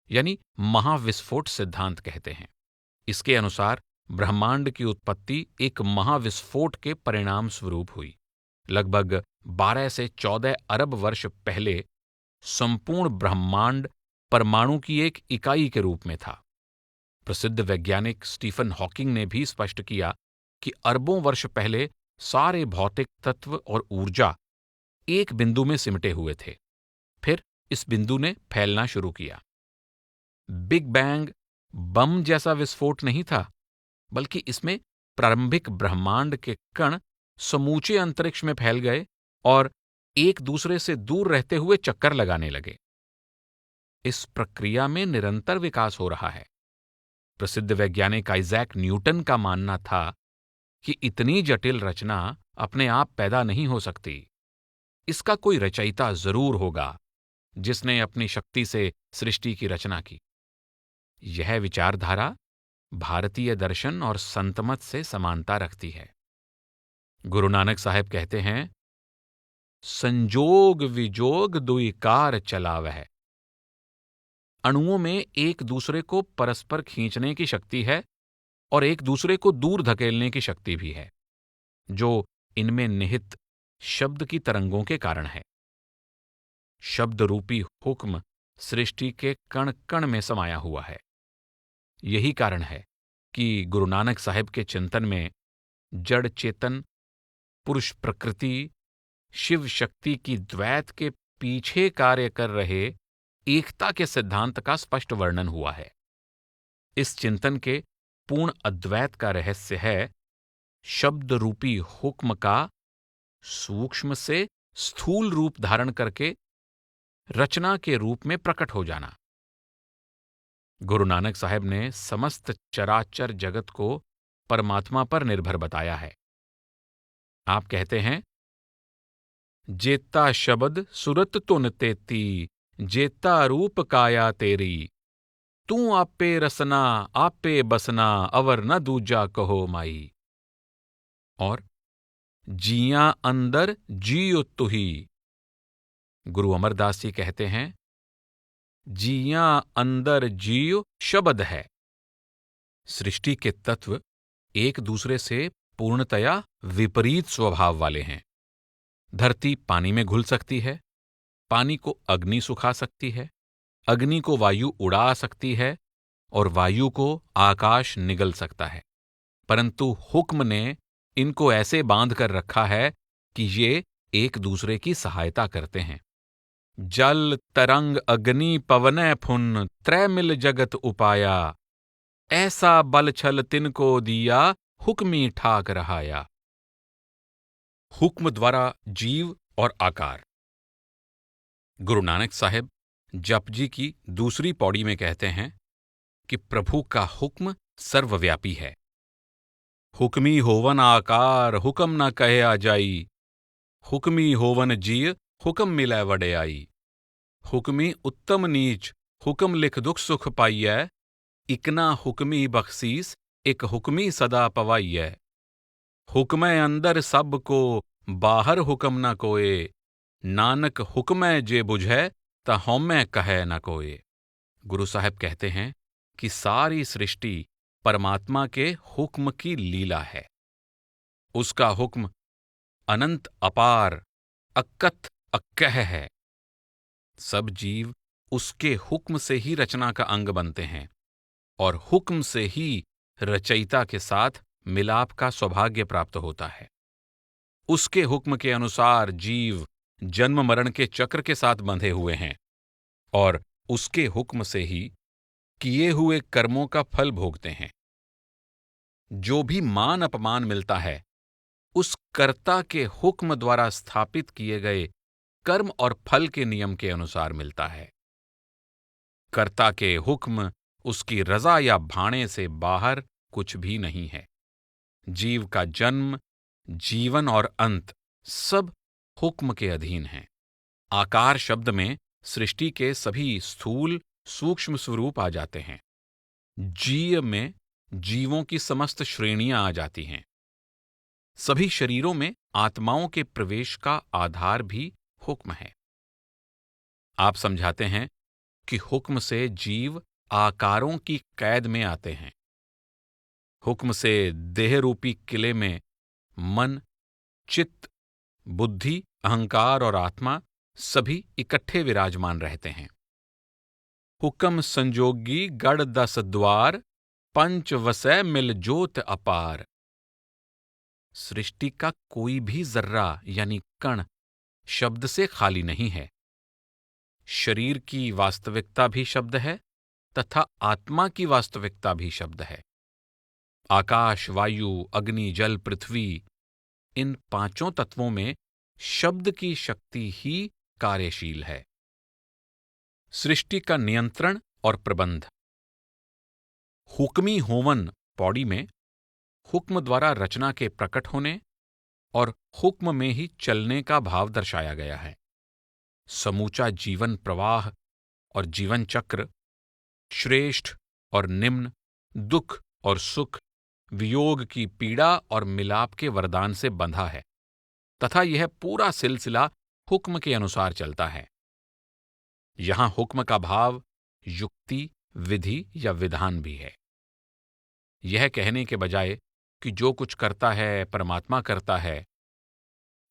A: यानी महाविस्फोट सिद्धांत कहते हैं। इसके अनुसार ब्रह्मांड की उत्पत्ति एक महाविस्फोट के परिणाम स्वरूप हुई। लगभग 12 से 14 अरब वर्ष पहले संपूर्ण ब्रह्मांड परमाणु की एक इकाई के रूप में था। प्रसिद्ध वैज्ञानिक स्टीफन हॉकिंग ने भी स्पष्ट किया कि अरबों वर्ष पहले सारे भौतिक तत्व और ऊर्जा एक बिंदु में सिमटे हुए थे। फिर इस बिंदु ने फैलना शुरू किया। बिग बैंग बम जैसा विस्फोट नहीं था, बल्कि इसमें प्रारंभिक ब्रह्मांड के कण समूचे अंतरिक्ष में फैल गए और एक दूसरे से दूर रहते हुए चक्कर लगाने लगे। इस प्रक्रिया में निरंतर विकास हो रहा है। प्रसिद्ध वैज्ञानिक आइजैक न्यूटन का मानना था कि इतनी जटिल रचना अपने आप पैदा नहीं हो सकती। इसका कोई रचयिता जरूर होगा जिसने अपनी शक्ति से सृष्टि की रचना की। यह विचारधारा भारतीय दर्शन और संतमत से समानता रखती है। गुरु नानक साहेब कहते हैं, संजोग विजोग दुई कार चलावह। अणुओं में एक दूसरे को परस्पर खींचने की शक्ति है और एक दूसरे को दूर धकेलने की शक्ति भी है, जो इनमें निहित शब्द की तरंगों के कारण है। शब्द रूपी हुक्म सृष्टि के कण कण में समाया हुआ है। यही कारण है कि गुरु नानक साहेब के चिंतन में जड़ चेतन, पुरुष प्रकृति, शिव शक्ति की द्वैत के पीछे कार्य कर रहे एकता के सिद्धांत का स्पष्ट वर्णन हुआ है। इस चिंतन के पूर्ण अद्वैत का रहस्य है शब्द रूपी हुक्म का सूक्ष्म से स्थूल रूप धारण करके रचना के रूप में प्रकट हो जाना। गुरु नानक साहेब ने समस्त चराचर जगत को परमात्मा पर निर्भर बताया है। आप कहते हैं, जेता शब्द सुरत तुन तेती, जेता रूप काया तेरी, तू आपे रसना आपे बसना, अवर न दूजा कहो माई। और जिया अंदर जियो तुही। गुरु अमरदास जी कहते हैं, जिया अंदर जियो शब्द है। सृष्टि के तत्व एक दूसरे से पूर्णतया विपरीत स्वभाव वाले हैं। धरती पानी में घुल सकती है, पानी को अग्नि सुखा सकती है, अग्नि को वायु उड़ा सकती है और वायु को आकाश निगल सकता है, परंतु हुक्म ने इनको ऐसे बांध कर रखा है कि ये एक दूसरे की सहायता करते हैं। जल तरंग अग्नि पवनै फुन, त्रय मिल जगत उपाया, ऐसा बल छल तिनको दिया, हुक्मी ठाक रहाया। हुक्म द्वारा जीव और आकार। गुरु नानक साहेब जपजी की दूसरी पौड़ी में कहते हैं कि प्रभु का हुक्म सर्वव्यापी है। हुक्मी होवन आकार हुक्म न कहे आ जाई। हुक्मी होवन जिय हुक्म मिलै वड्याई। हुक्मी उत्तम नीच हुक्म लिख दुख सुख पाइयै। इकना हुक्मी बख्शीस एक हुक्मी सदा पवाइयै। हुक्मै अंदर सब को बाहर हुक्म न कोय। नानक हुक्मै जे बुझै ता हउमै कहै न कोय। गुरु साहब कहते हैं कि सारी सृष्टि परमात्मा के हुक्म की लीला है। उसका हुक्म अनंत अपार अकथ अक्कह है। सब जीव उसके हुक्म से ही रचना का अंग बनते हैं और हुक्म से ही रचयिता के साथ मिलाप का सौभाग्य प्राप्त होता है। उसके हुक्म के अनुसार जीव जन्म मरण के चक्र के साथ बंधे हुए हैं और उसके हुक्म से ही किए हुए कर्मों का फल भोगते हैं। जो भी मान अपमान मिलता है उस कर्ता के हुक्म द्वारा स्थापित किए गए कर्म और फल के नियम के अनुसार मिलता है। कर्ता के हुक्म उसकी रजा या भाणे से बाहर कुछ भी नहीं है। जीव का जन्म, जीवन और अंत सब हुक्म के अधीन हैं। आकार शब्द में सृष्टि के सभी स्थूल सूक्ष्म स्वरूप आ जाते हैं। जीव में जीवों की समस्त श्रेणियां आ जाती हैं। सभी शरीरों में आत्माओं के प्रवेश का आधार भी हुक्म है। आप समझाते हैं कि हुक्म से जीव आकारों की कैद में आते हैं। हुक्म से देह रूपी किले में मन, चित्त, बुद्धि, अहंकार और आत्मा सभी इकट्ठे विराजमान रहते हैं। हुक्म संजोगी गढ़ 10 द्वार, पंच वसै मिल जोत अपार। सृष्टि का कोई भी जर्रा यानी कण शब्द से खाली नहीं है। शरीर की वास्तविकता भी शब्द है तथा आत्मा की वास्तविकता भी शब्द है। आकाश, वायु, अग्नि, जल, पृथ्वी, इन पांचों तत्वों में शब्द की शक्ति ही कार्यशील है। सृष्टि का नियंत्रण और प्रबंध। हुक्मी होवन पौड़ी में हुक्म द्वारा रचना के प्रकट होने और हुक्म में ही चलने का भाव दर्शाया गया है। समूचा जीवन प्रवाह और जीवन चक्र श्रेष्ठ और निम्न, दुख और सुख, वियोग की पीड़ा और मिलाप के वरदान से बंधा है तथा यह पूरा सिलसिला हुक्म के अनुसार चलता है। यहां हुक्म का भाव युक्ति, विधि या विधान भी है। यह कहने के बजाय कि जो कुछ करता है परमात्मा करता है,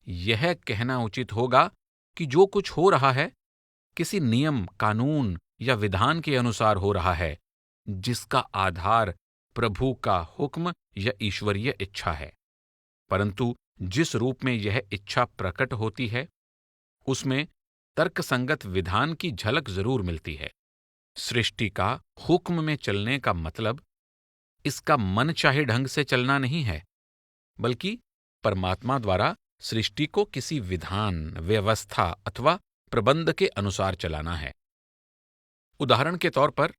A: यह कहना उचित होगा कि जो कुछ हो रहा है किसी नियम, कानून या विधान के अनुसार हो रहा है, जिसका आधार प्रभु का हुक्म या ईश्वरीय इच्छा है। परंतु जिस रूप में यह इच्छा प्रकट होती है उसमें तर्कसंगत विधान की झलक जरूर मिलती है। सृष्टि का हुक्म में चलने का मतलब इसका मन चाहे ढंग से चलना नहीं है, बल्कि परमात्मा द्वारा सृष्टि को किसी विधान, व्यवस्था अथवा प्रबंध के अनुसार चलाना है। उदाहरण के तौर पर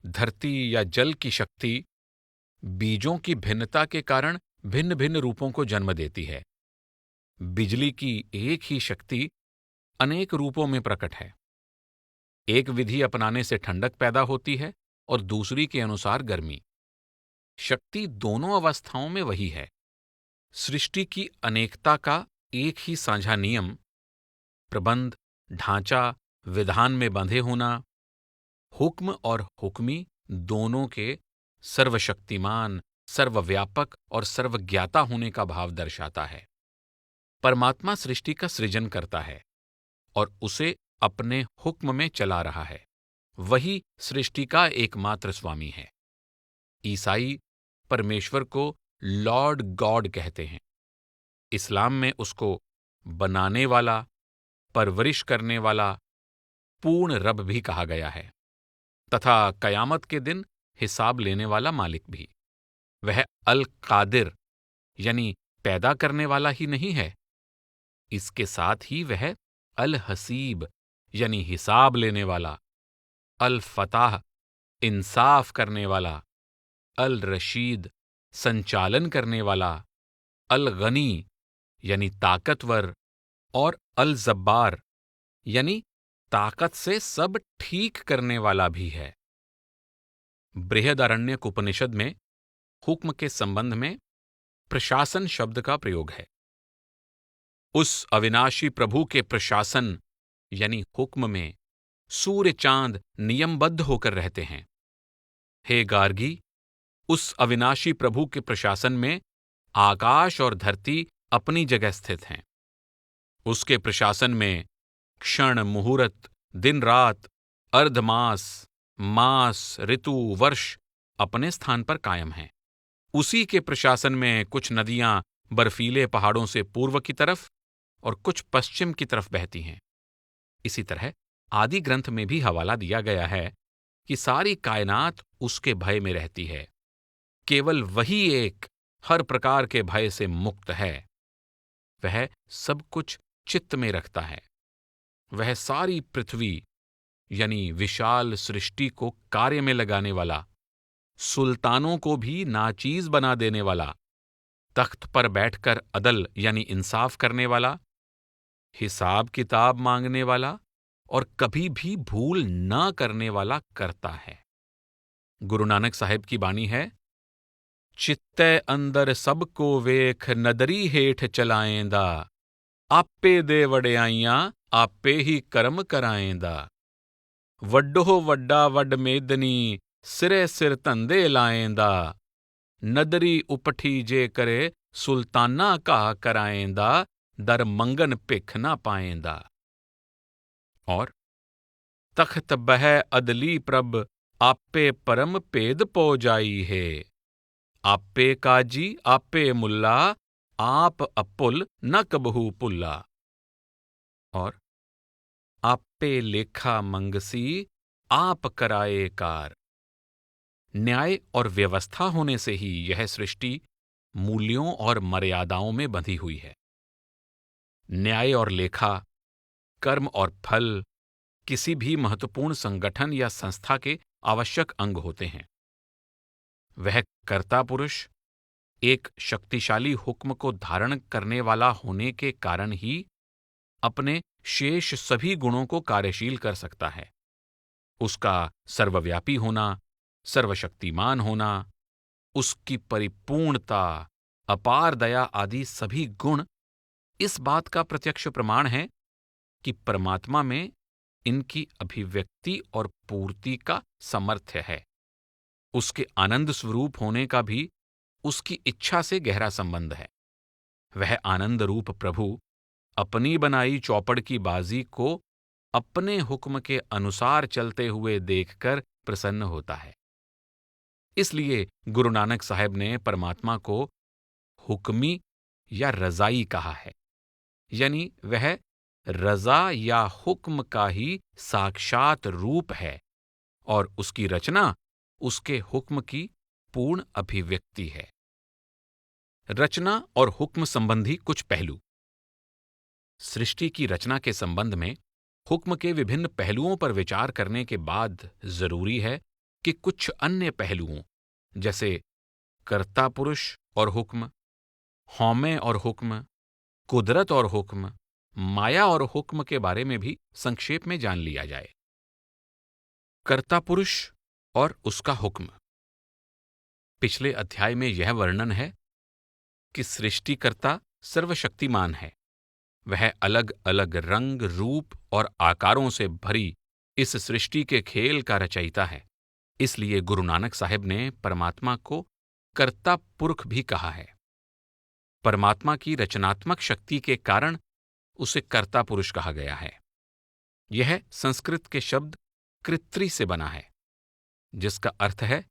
A: धरती या जल की शक्ति बीजों की भिन्नता के कारण भिन्न भिन्न रूपों को जन्म देती है। बिजली की एक ही शक्ति अनेक रूपों में प्रकट है। एक विधि अपनाने से ठंडक पैदा होती है और दूसरी के अनुसार गर्मी। शक्ति दोनों अवस्थाओं में वही है। सृष्टि की अनेकता का एक ही साझा नियम, प्रबंध, ढांचा, विधान में बंधे होना, हुक्म और हुक्मी दोनों के सर्वशक्तिमान, सर्वव्यापक और सर्वज्ञाता होने का भाव दर्शाता है। परमात्मा सृष्टि का सृजन करता है और उसे अपने हुक्म में चला रहा है। वही सृष्टि का एकमात्र स्वामी है। ईसाई परमेश्वर को लॉर्ड गॉड कहते हैं। इस्लाम में उसको बनाने वाला, परवरिश करने वाला, पूर्ण रब भी कहा गया है तथा कयामत के दिन हिसाब लेने वाला मालिक भी। वह अल कादिर यानी पैदा करने वाला ही नहीं है, इसके साथ ही वह अल हसीब यानी हिसाब लेने वाला, अल फताह इंसाफ करने वाला, अल रशीद संचालन करने वाला, अल गनी यानी ताकतवर, और अल जब्बार यानी ताकत से सब ठीक करने वाला भी है। बृहदारण्यक उपनिषद में हुक्म के संबंध में प्रशासन शब्द का प्रयोग है। उस अविनाशी प्रभु के प्रशासन यानी हुक्म में सूर्य चांद नियमबद्ध होकर रहते हैं। हे गार्गी, उस अविनाशी प्रभु के प्रशासन में आकाश और धरती अपनी जगह स्थित हैं। उसके प्रशासन में क्षण, मुहूर्त, दिन रात, अर्धमास, मास, ऋतु, वर्ष अपने स्थान पर कायम हैं। उसी के प्रशासन में कुछ नदियां बर्फीले पहाड़ों से पूर्व की तरफ और कुछ पश्चिम की तरफ बहती हैं। इसी तरह आदि ग्रंथ में भी हवाला दिया गया है कि सारी कायनात उसके भय में रहती है। केवल वही एक हर प्रकार के भय से मुक्त है। वह सब कुछ चित्त में रखता है। वह सारी पृथ्वी यानी विशाल सृष्टि को कार्य में लगाने वाला, सुल्तानों को भी नाचीज बना देने वाला, तख्त पर बैठकर अदल यानी इंसाफ करने वाला, हिसाब किताब मांगने वाला और कभी भी भूल न करने वाला करता है। गुरु नानक साहिब की बाणी है, चित्ते अंदर सबको वेख नदरी हेठ चलाएंदा, आपे दे वड़ियाइयां आपे ही कर्म कराएंदा। वड्डो वड्डा वड मेदनी सिरे सिर धंधे लाएंदा, नदरी उपठी जे करे सुल्ताना का कराएंदा, दर मंगन भिख ना पाएंदा। और तख्त बह अदली प्रभ आपे परम भेद पो जाई है, आपे काजी आपे मुल्ला आप अपुल न कबहू पुल्ला। और आपे लेखा मंगसी आप कराए कार। न्याय और व्यवस्था होने से ही यह सृष्टि मूल्यों और मर्यादाओं में बंधी हुई है। न्याय और लेखा, कर्म और फल किसी भी महत्वपूर्ण संगठन या संस्था के आवश्यक अंग होते हैं। वह कर्ता पुरुष एक शक्तिशाली हुक्म को धारण करने वाला होने के कारण ही अपने शेष सभी गुणों को कार्यशील कर सकता है। उसका सर्वव्यापी होना, सर्वशक्तिमान होना, उसकी परिपूर्णता, अपार दया आदि सभी गुण इस बात का प्रत्यक्ष प्रमाण है कि परमात्मा में इनकी अभिव्यक्ति और पूर्ति का सामर्थ्य है। उसके आनंद स्वरूप होने का भी उसकी इच्छा से गहरा संबंध है। वह आनंद रूप प्रभु अपनी बनाई चौपड़ की बाजी को अपने हुक्म के अनुसार चलते हुए देखकर प्रसन्न होता है। इसलिए गुरु नानक साहब ने परमात्मा को हुक्मी या रज़ाई कहा है, यानी वह रज़ा या हुक्म का ही साक्षात रूप है और उसकी रचना उसके हुक्म की पूर्ण अभिव्यक्ति है। रचना और हुक्म संबंधी कुछ पहलू। सृष्टि की रचना के संबंध में हुक्म के विभिन्न पहलुओं पर विचार करने के बाद जरूरी है कि कुछ अन्य पहलुओं जैसे कर्ता पुरुष और हुक्म, हौमे और हुक्म, कुदरत और हुक्म, माया और हुक्म के बारे में भी संक्षेप में जान लिया जाए। कर्ता पुरुष और उसका हुक्म। पिछले अध्याय में यह वर्णन है कि सृष्टिकर्ता सर्वशक्तिमान है। वह अलग अलग रंग, रूप और आकारों से भरी इस सृष्टि के खेल का रचयिता है। इसलिए गुरु नानक साहिब ने परमात्मा को कर्ता पुरुष भी कहा है। परमात्मा की रचनात्मक शक्ति के कारण उसे कर्ता पुरुष कहा गया है। यह संस्कृत के शब्द कृत्री से बना है, जिसका अर्थ है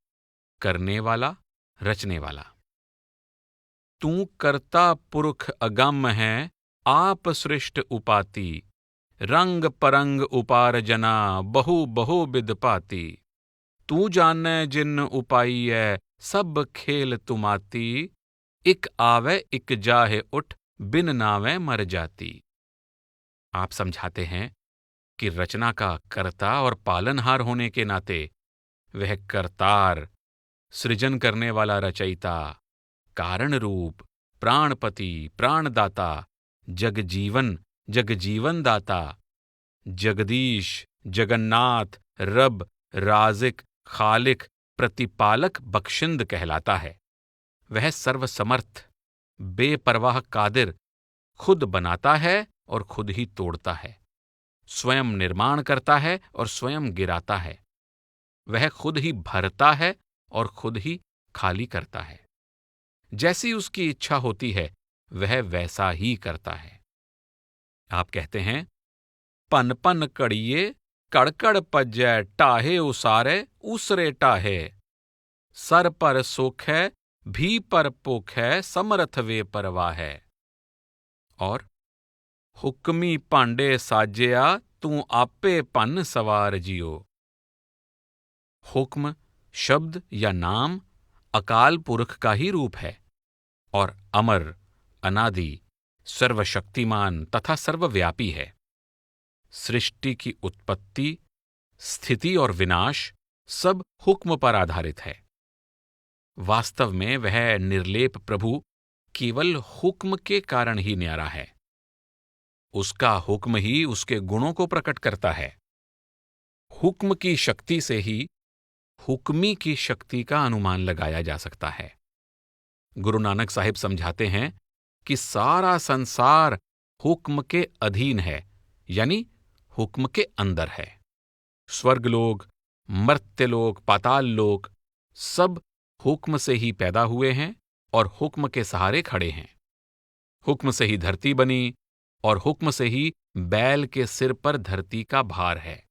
A: करने वाला, रचने वाला। तू कर्ता पुरुष अगम है, आप सृष्ट उपाति, रंग परंग उपार्जना बहु बहु बिद पाती। तू जाने जिन उपाइय सब खेल तुमाती, इक आवे इक जाहे उठ बिन नावे मर जाती। आप समझाते हैं कि रचना का कर्ता और पालनहार होने के नाते वह कर्तार, सृजन करने वाला रचयिता, कारण रूप, प्राणपति, प्राणदाता, जगजीवन, जगजीवन दाता, जगदीश, जगन्नाथ, रब, राज़िक, खालिक, प्रतिपालक बख्शिंद कहलाता है। वह सर्वसमर्थ, बेपरवाह कादिर, खुद बनाता है और खुद ही तोड़ता है, स्वयं निर्माण करता है और स्वयं गिराता है। वह खुद ही भरता है और खुद ही खाली करता है। जैसी उसकी इच्छा होती है वह वैसा ही करता है। आप कहते हैं, पन पन कड़िए कड़कड़ पज्जै टाहे उसारे उसरे टाहे, सर पर सुख है भी पर पुख है समरथ वे परवाह। और हुक्मी भांडे साजिया तू आपे पन सवार जियो। हुक्म शब्द या नाम अकाल पुरख का ही रूप है और अमर, अनादि, सर्वशक्तिमान तथा सर्वव्यापी है। सृष्टि की उत्पत्ति, स्थिति और विनाश सब हुक्म पर आधारित है। वास्तव में वह निर्लेप प्रभु केवल हुक्म के कारण ही न्यारा है। उसका हुक्म ही उसके गुणों को प्रकट करता है। हुक्म की शक्ति से ही हुक्मी की शक्ति का अनुमान लगाया जा सकता है। गुरु नानक साहिब समझाते हैं कि सारा संसार हुक्म के अधीन है, यानी हुक्म के अंदर है। स्वर्गलोक, मर्त्यलोक, पाताल लोक सब हुक्म से ही पैदा हुए हैं और हुक्म के सहारे खड़े हैं। हुक्म से ही धरती बनी और हुक्म से ही बैल के सिर पर धरती का भार है।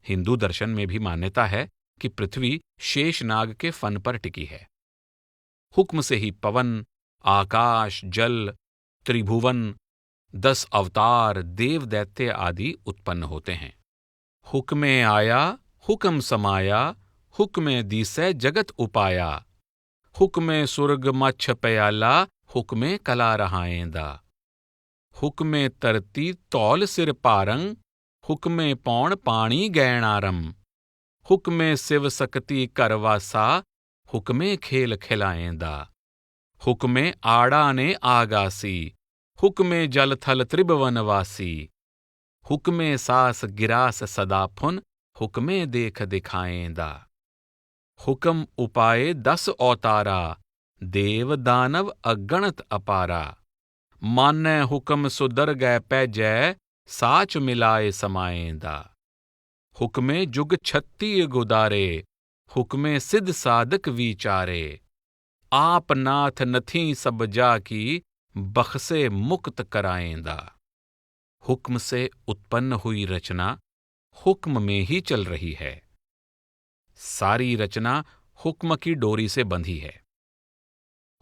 A: हिंदू दर्शन में भी मान्यता है कि पृथ्वी शेषनाग के फन पर टिकी है। हुक्म से ही पवन, आकाश, जल, त्रिभुवन, 10 अवतार, देव दैत्य आदि उत्पन्न होते हैं। हुक्मे आया, हुक्म समाया, हुक्मे दीसै जगत उपाया, हुक्मे सुर्ग मच्छ प्याला, हुक्मे कला रहाएंदा, हुक्मे तरती तौल सिर पारंग, हुक्मे पौण पाणी गैणारम, हुक्मे शिव सकती करवासा, हुक्मे खेल खिलाएंदा, हुक्मे आड़ा ने आगासी, हुक्मे जल थल त्रिभुवनवासी, हुक्मे सास गिरास सदा फुन, हुक्मे देख दिखाएंदा, हुक्म उपाए 10 अवतारा, देव दानव अगणत अपारा, मानै हुक्म सुदर गै पैजै, साच मिलाए समाएंदा, हुक्मे जुग 36 गुदारे, हुक्मे सिद्ध साधक विचारे, आप नाथ नथी सब जाकी, बख्से मुक्त कराएंदा। हुक्म से उत्पन्न हुई रचना हुक्म में ही चल रही है। सारी रचना हुक्म की डोरी से बंधी है।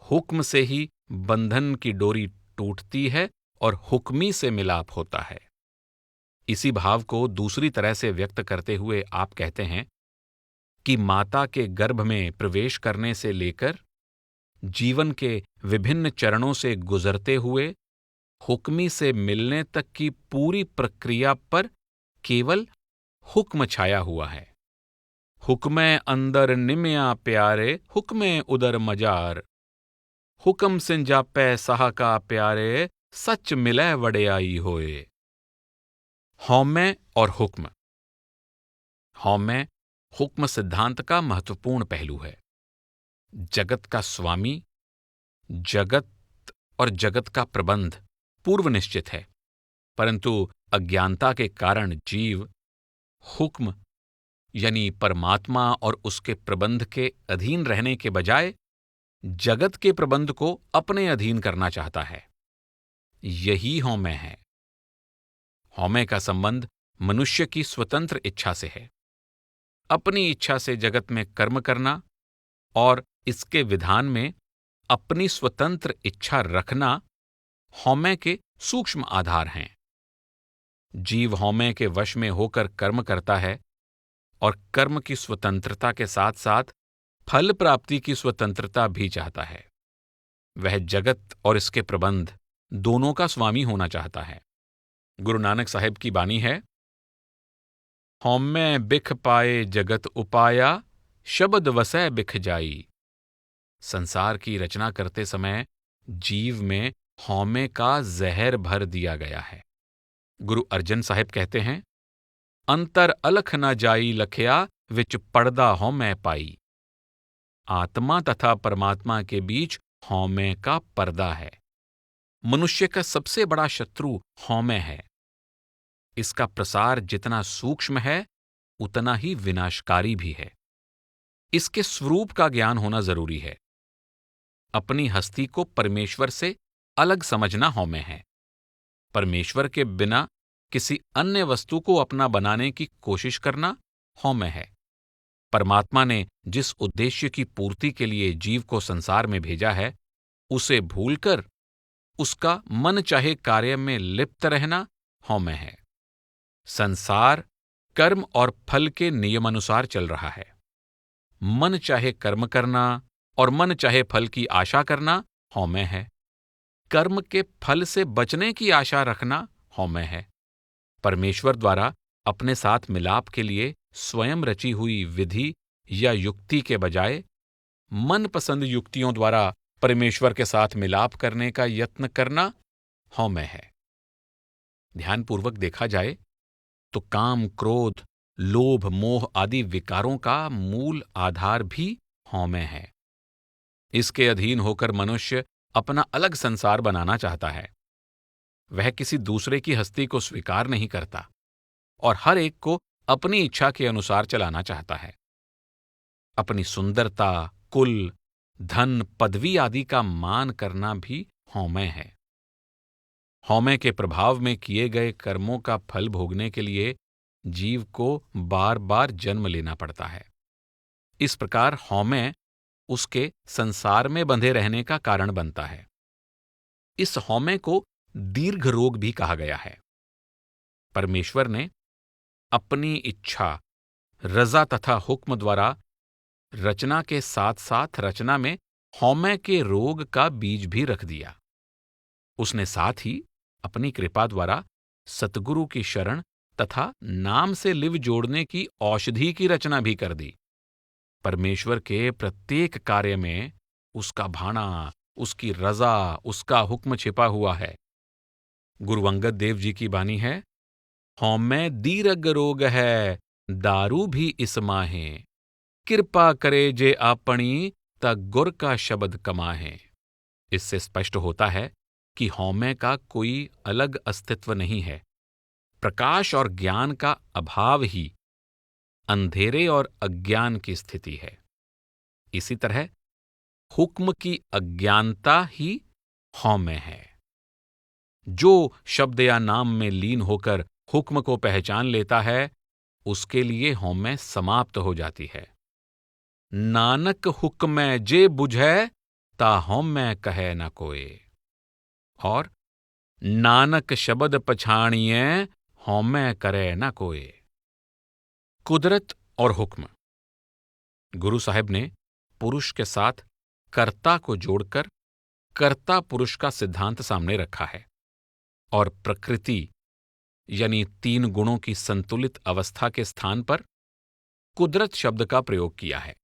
A: हुक्म से ही बंधन की डोरी टूटती है और हुक्मी से मिलाप होता है। इसी भाव को दूसरी तरह से व्यक्त करते हुए आप कहते हैं कि माता के गर्भ में प्रवेश करने से लेकर जीवन के विभिन्न चरणों से गुजरते हुए हुक्मी से मिलने तक की पूरी प्रक्रिया पर केवल हुक्म छाया हुआ है। हुक्मे अंदर निम्या प्यारे, हुक्मे उदर मजार, हुक्म सिंजापै साहका प्यारे, सच मिलै वड्याई होए। हौम्य और हुक्म। हौम्य हुक्म सिद्धांत का महत्वपूर्ण पहलू है। जगत का स्वामी, जगत और जगत का प्रबंध पूर्व निश्चित है, परंतु अज्ञानता के कारण जीव हुक्म यानी परमात्मा और उसके प्रबंध के अधीन रहने के बजाय जगत के प्रबंध को अपने अधीन करना चाहता है। यही हौम्य है। हौम्य का संबंध मनुष्य की स्वतंत्र इच्छा से है। अपनी इच्छा से जगत में कर्म करना और इसके विधान में अपनी स्वतंत्र इच्छा रखना हौम्य के सूक्ष्म आधार हैं। जीव हौम्य के वश में होकर कर्म करता है और कर्म की स्वतंत्रता के साथ साथ फल प्राप्ति की स्वतंत्रता भी चाहता है। वह जगत और इसके प्रबंध दोनों का स्वामी होना चाहता है। गुरु नानक साहिब की बानी है, हौम्य बिख पाए जगत उपाया, शब्द वसै बिख जाई। संसार की रचना करते समय जीव में हौमे का जहर भर दिया गया है। गुरु अर्जन साहिब कहते हैं, अंतर अलख न जाई लखया विच पड़दा हौमे पाई। आत्मा तथा परमात्मा के बीच हौमे का पर्दा है। मनुष्य का सबसे बड़ा शत्रु हौमे है। इसका प्रसार जितना सूक्ष्म है उतना ही विनाशकारी भी है। इसके स्वरूप का ज्ञान होना जरूरी है। अपनी हस्ती को परमेश्वर से अलग समझना हौमे है। परमेश्वर के बिना किसी अन्य वस्तु को अपना बनाने की कोशिश करना हौमे है। परमात्मा ने जिस उद्देश्य की पूर्ति के लिए जीव को संसार में भेजा है, उसे भूलकर उसका मन चाहे कार्य में लिप्त रहना हौमे है। संसार कर्म और फल के नियमानुसार चल रहा है। मन चाहे कर्म करना और मन चाहे फल की आशा करना हौमे है। कर्म के फल से बचने की आशा रखना हौमे है। परमेश्वर द्वारा अपने साथ मिलाप के लिए स्वयं रची हुई विधि या युक्ति के बजाय मनपसंद युक्तियों द्वारा परमेश्वर के साथ मिलाप करने का यत्न करना हौमे है। ध्यानपूर्वक देखा जाए तो काम, क्रोध, लोभ, मोह आदि विकारों का मूल आधार भी हौमे है। इसके अधीन होकर मनुष्य अपना अलग संसार बनाना चाहता है। वह किसी दूसरे की हस्ती को स्वीकार नहीं करता और हर एक को अपनी इच्छा के अनुसार चलाना चाहता है। अपनी सुंदरता, कुल, धन, पदवी आदि का मान करना भी हौमे है। हौमे के प्रभाव में किए गए कर्मों का फल भोगने के लिए जीव को बार बार जन्म लेना पड़ता है। इस प्रकार हौमे उसके संसार में बंधे रहने का कारण बनता है। इस हौमे को दीर्घ रोग भी कहा गया है। परमेश्वर ने अपनी इच्छा, रजा तथा हुक्म द्वारा रचना के साथ साथ रचना में हौमे के रोग का बीज भी रख दिया। उसने साथ ही अपनी कृपा द्वारा सतगुरु की शरण तथा नाम से लिव जोड़ने की औषधि की रचना भी कर दी। परमेश्वर के प्रत्येक कार्य में उसका भाणा, उसकी रजा, उसका हुक्म छिपा हुआ है। गुरु अंगद देव जी की बानी है, हौमे दीर्घ रोग है, दारू भी इस माहे, कृपा करे जे आपणी ता गुर का शब्द कमाहे। इससे स्पष्ट होता है कि हौमे का कोई अलग अस्तित्व नहीं है। प्रकाश और ज्ञान का अभाव ही अंधेरे और अज्ञान की स्थिति है। इसी तरह हुक्म की अज्ञानता ही हौमे है। जो शब्द या नाम में लीन होकर हुक्म को पहचान लेता है, उसके लिए हौमे समाप्त हो जाती है। नानक हुक्मै जे बुझै ता हौमै कहे न कोय। और नानक शब्द पछाणिए हौमै करे न कोय। कुदरत और हुक्म। गुरु साहिब ने पुरुष के साथ कर्ता को जोड़कर कर्ता पुरुष का सिद्धांत सामने रखा है और प्रकृति यानी 3 गुणों की संतुलित अवस्था के स्थान पर कुदरत शब्द का प्रयोग किया है।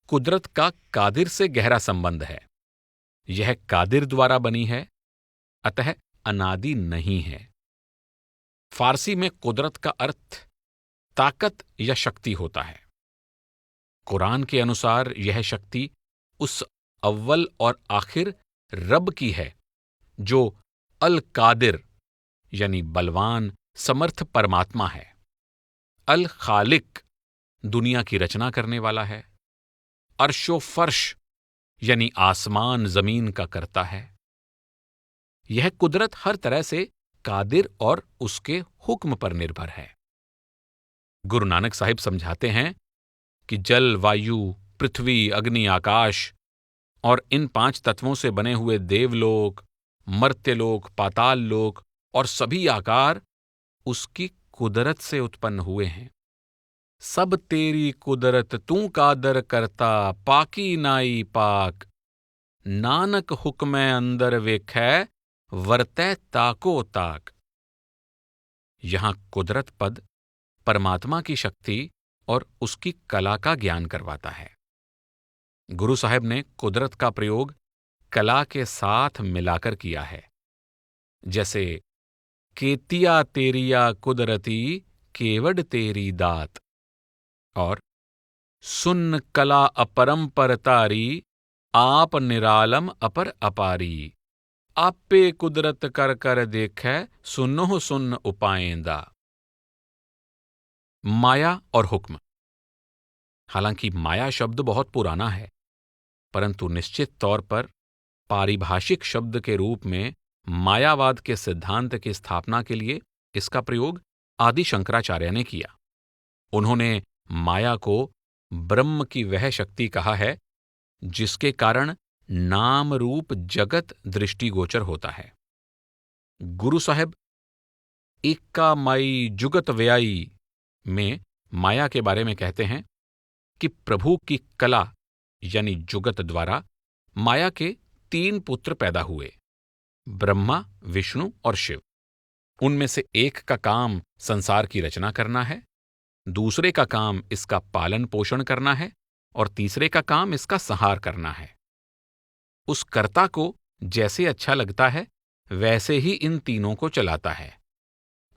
A: कुदरत का कादिर से गहरा संबंध है। यह कादिर द्वारा बनी है, अतः अनादि नहीं है। फारसी में कुदरत का अर्थ ताकत या शक्ति होता है। कुरान के अनुसार यह शक्ति उस अव्वल और आखिर रब की है जो अल कादिर यानी बलवान, समर्थ परमात्मा है। अल खालिक दुनिया की रचना करने वाला है। अर्शो फर्श यानी आसमान जमीन का करता है। यह कुदरत हर तरह से कादिर और उसके हुक्म पर निर्भर है। गुरु नानक साहिब समझाते हैं कि जल, वायु, पृथ्वी, अग्नि, आकाश और इन 5 तत्वों से बने हुए देवलोक, मर्त्यलोक, पाताल लोक और सभी आकार उसकी कुदरत से उत्पन्न हुए हैं। सब तेरी कुदरत तू कादर करता, पाकी नाई पाक, नानक हुक्मै अंदर वेखै, वर्तै ताको ताक। यहां कुदरत पद परमात्मा की शक्ति और उसकी कला का ज्ञान करवाता है। गुरु साहब ने कुदरत का प्रयोग कला के साथ मिलाकर किया है। जैसे केतिया तेरिया कुदरती केवड तेरी दात, और सुन्न कला अपरंपर तारी आप निरालम अपर अपारी, आपे कुदरत कर कर देखै सुनो सुन्न उपायेंदा। माया और हुक्म। हालांकि माया शब्द बहुत पुराना है, परंतु निश्चित तौर पर पारिभाषिक शब्द के रूप में मायावाद के सिद्धांत की स्थापना के लिए इसका प्रयोग आदि शंकराचार्य ने किया। उन्होंने माया को ब्रह्म की वह शक्ति कहा है जिसके कारण नाम रूप जगत दृष्टिगोचर होता है। गुरु साहब इक्का माई जुगत व्याई में माया के बारे में कहते हैं कि प्रभु की कला यानी जुगत द्वारा माया के 3 पुत्र पैदा हुए, ब्रह्मा, विष्णु और शिव। उनमें से एक का काम संसार की रचना करना है, दूसरे का काम इसका पालन पोषण करना है, और तीसरे का काम इसका संहार करना है। उस कर्ता को जैसे अच्छा लगता है वैसे ही इन तीनों को चलाता है,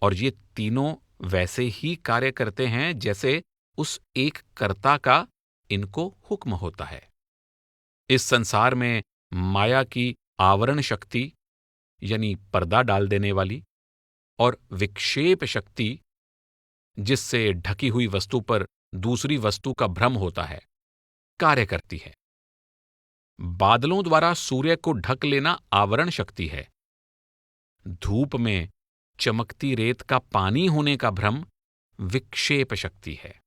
A: और ये तीनों वैसे ही कार्य करते हैं जैसे उस एक कर्ता का इनको हुक्म होता है। इस संसार में माया की आवरण शक्ति यानी पर्दा डाल देने वाली, और विक्षेप शक्ति जिससे ढकी हुई वस्तु पर दूसरी वस्तु का भ्रम होता है, कार्य करती है। बादलों द्वारा सूर्य को ढक लेना आवरण शक्ति है। धूप में चमकती रेत का पानी होने का भ्रम विक्षेप शक्ति है।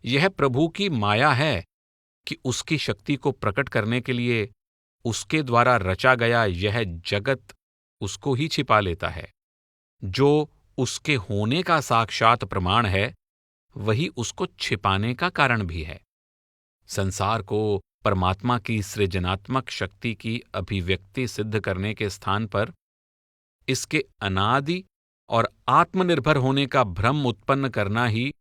A: यह प्रभु की माया है कि उसकी शक्ति को प्रकट करने के लिए उसके द्वारा रचा गया यह जगत उसको ही छिपा लेता है। जो उसके होने का साक्षात प्रमाण है, वही उसको छिपाने का कारण भी है। संसार को परमात्मा की सृजनात्मक शक्ति की अभिव्यक्ति सिद्ध करने के स्थान पर इसके अनादि और आत्मनिर्भर होने का भ्रम उत्पन्न करना ही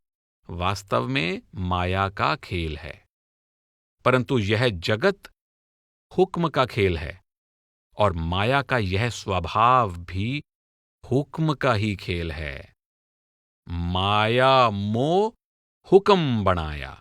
A: वास्तव में माया का खेल है। परंतु यह जगत हुक्म का खेल है, और माया का यह स्वभाव भी हुक्म का ही खेल है। माया मोह हुक्म बनाया।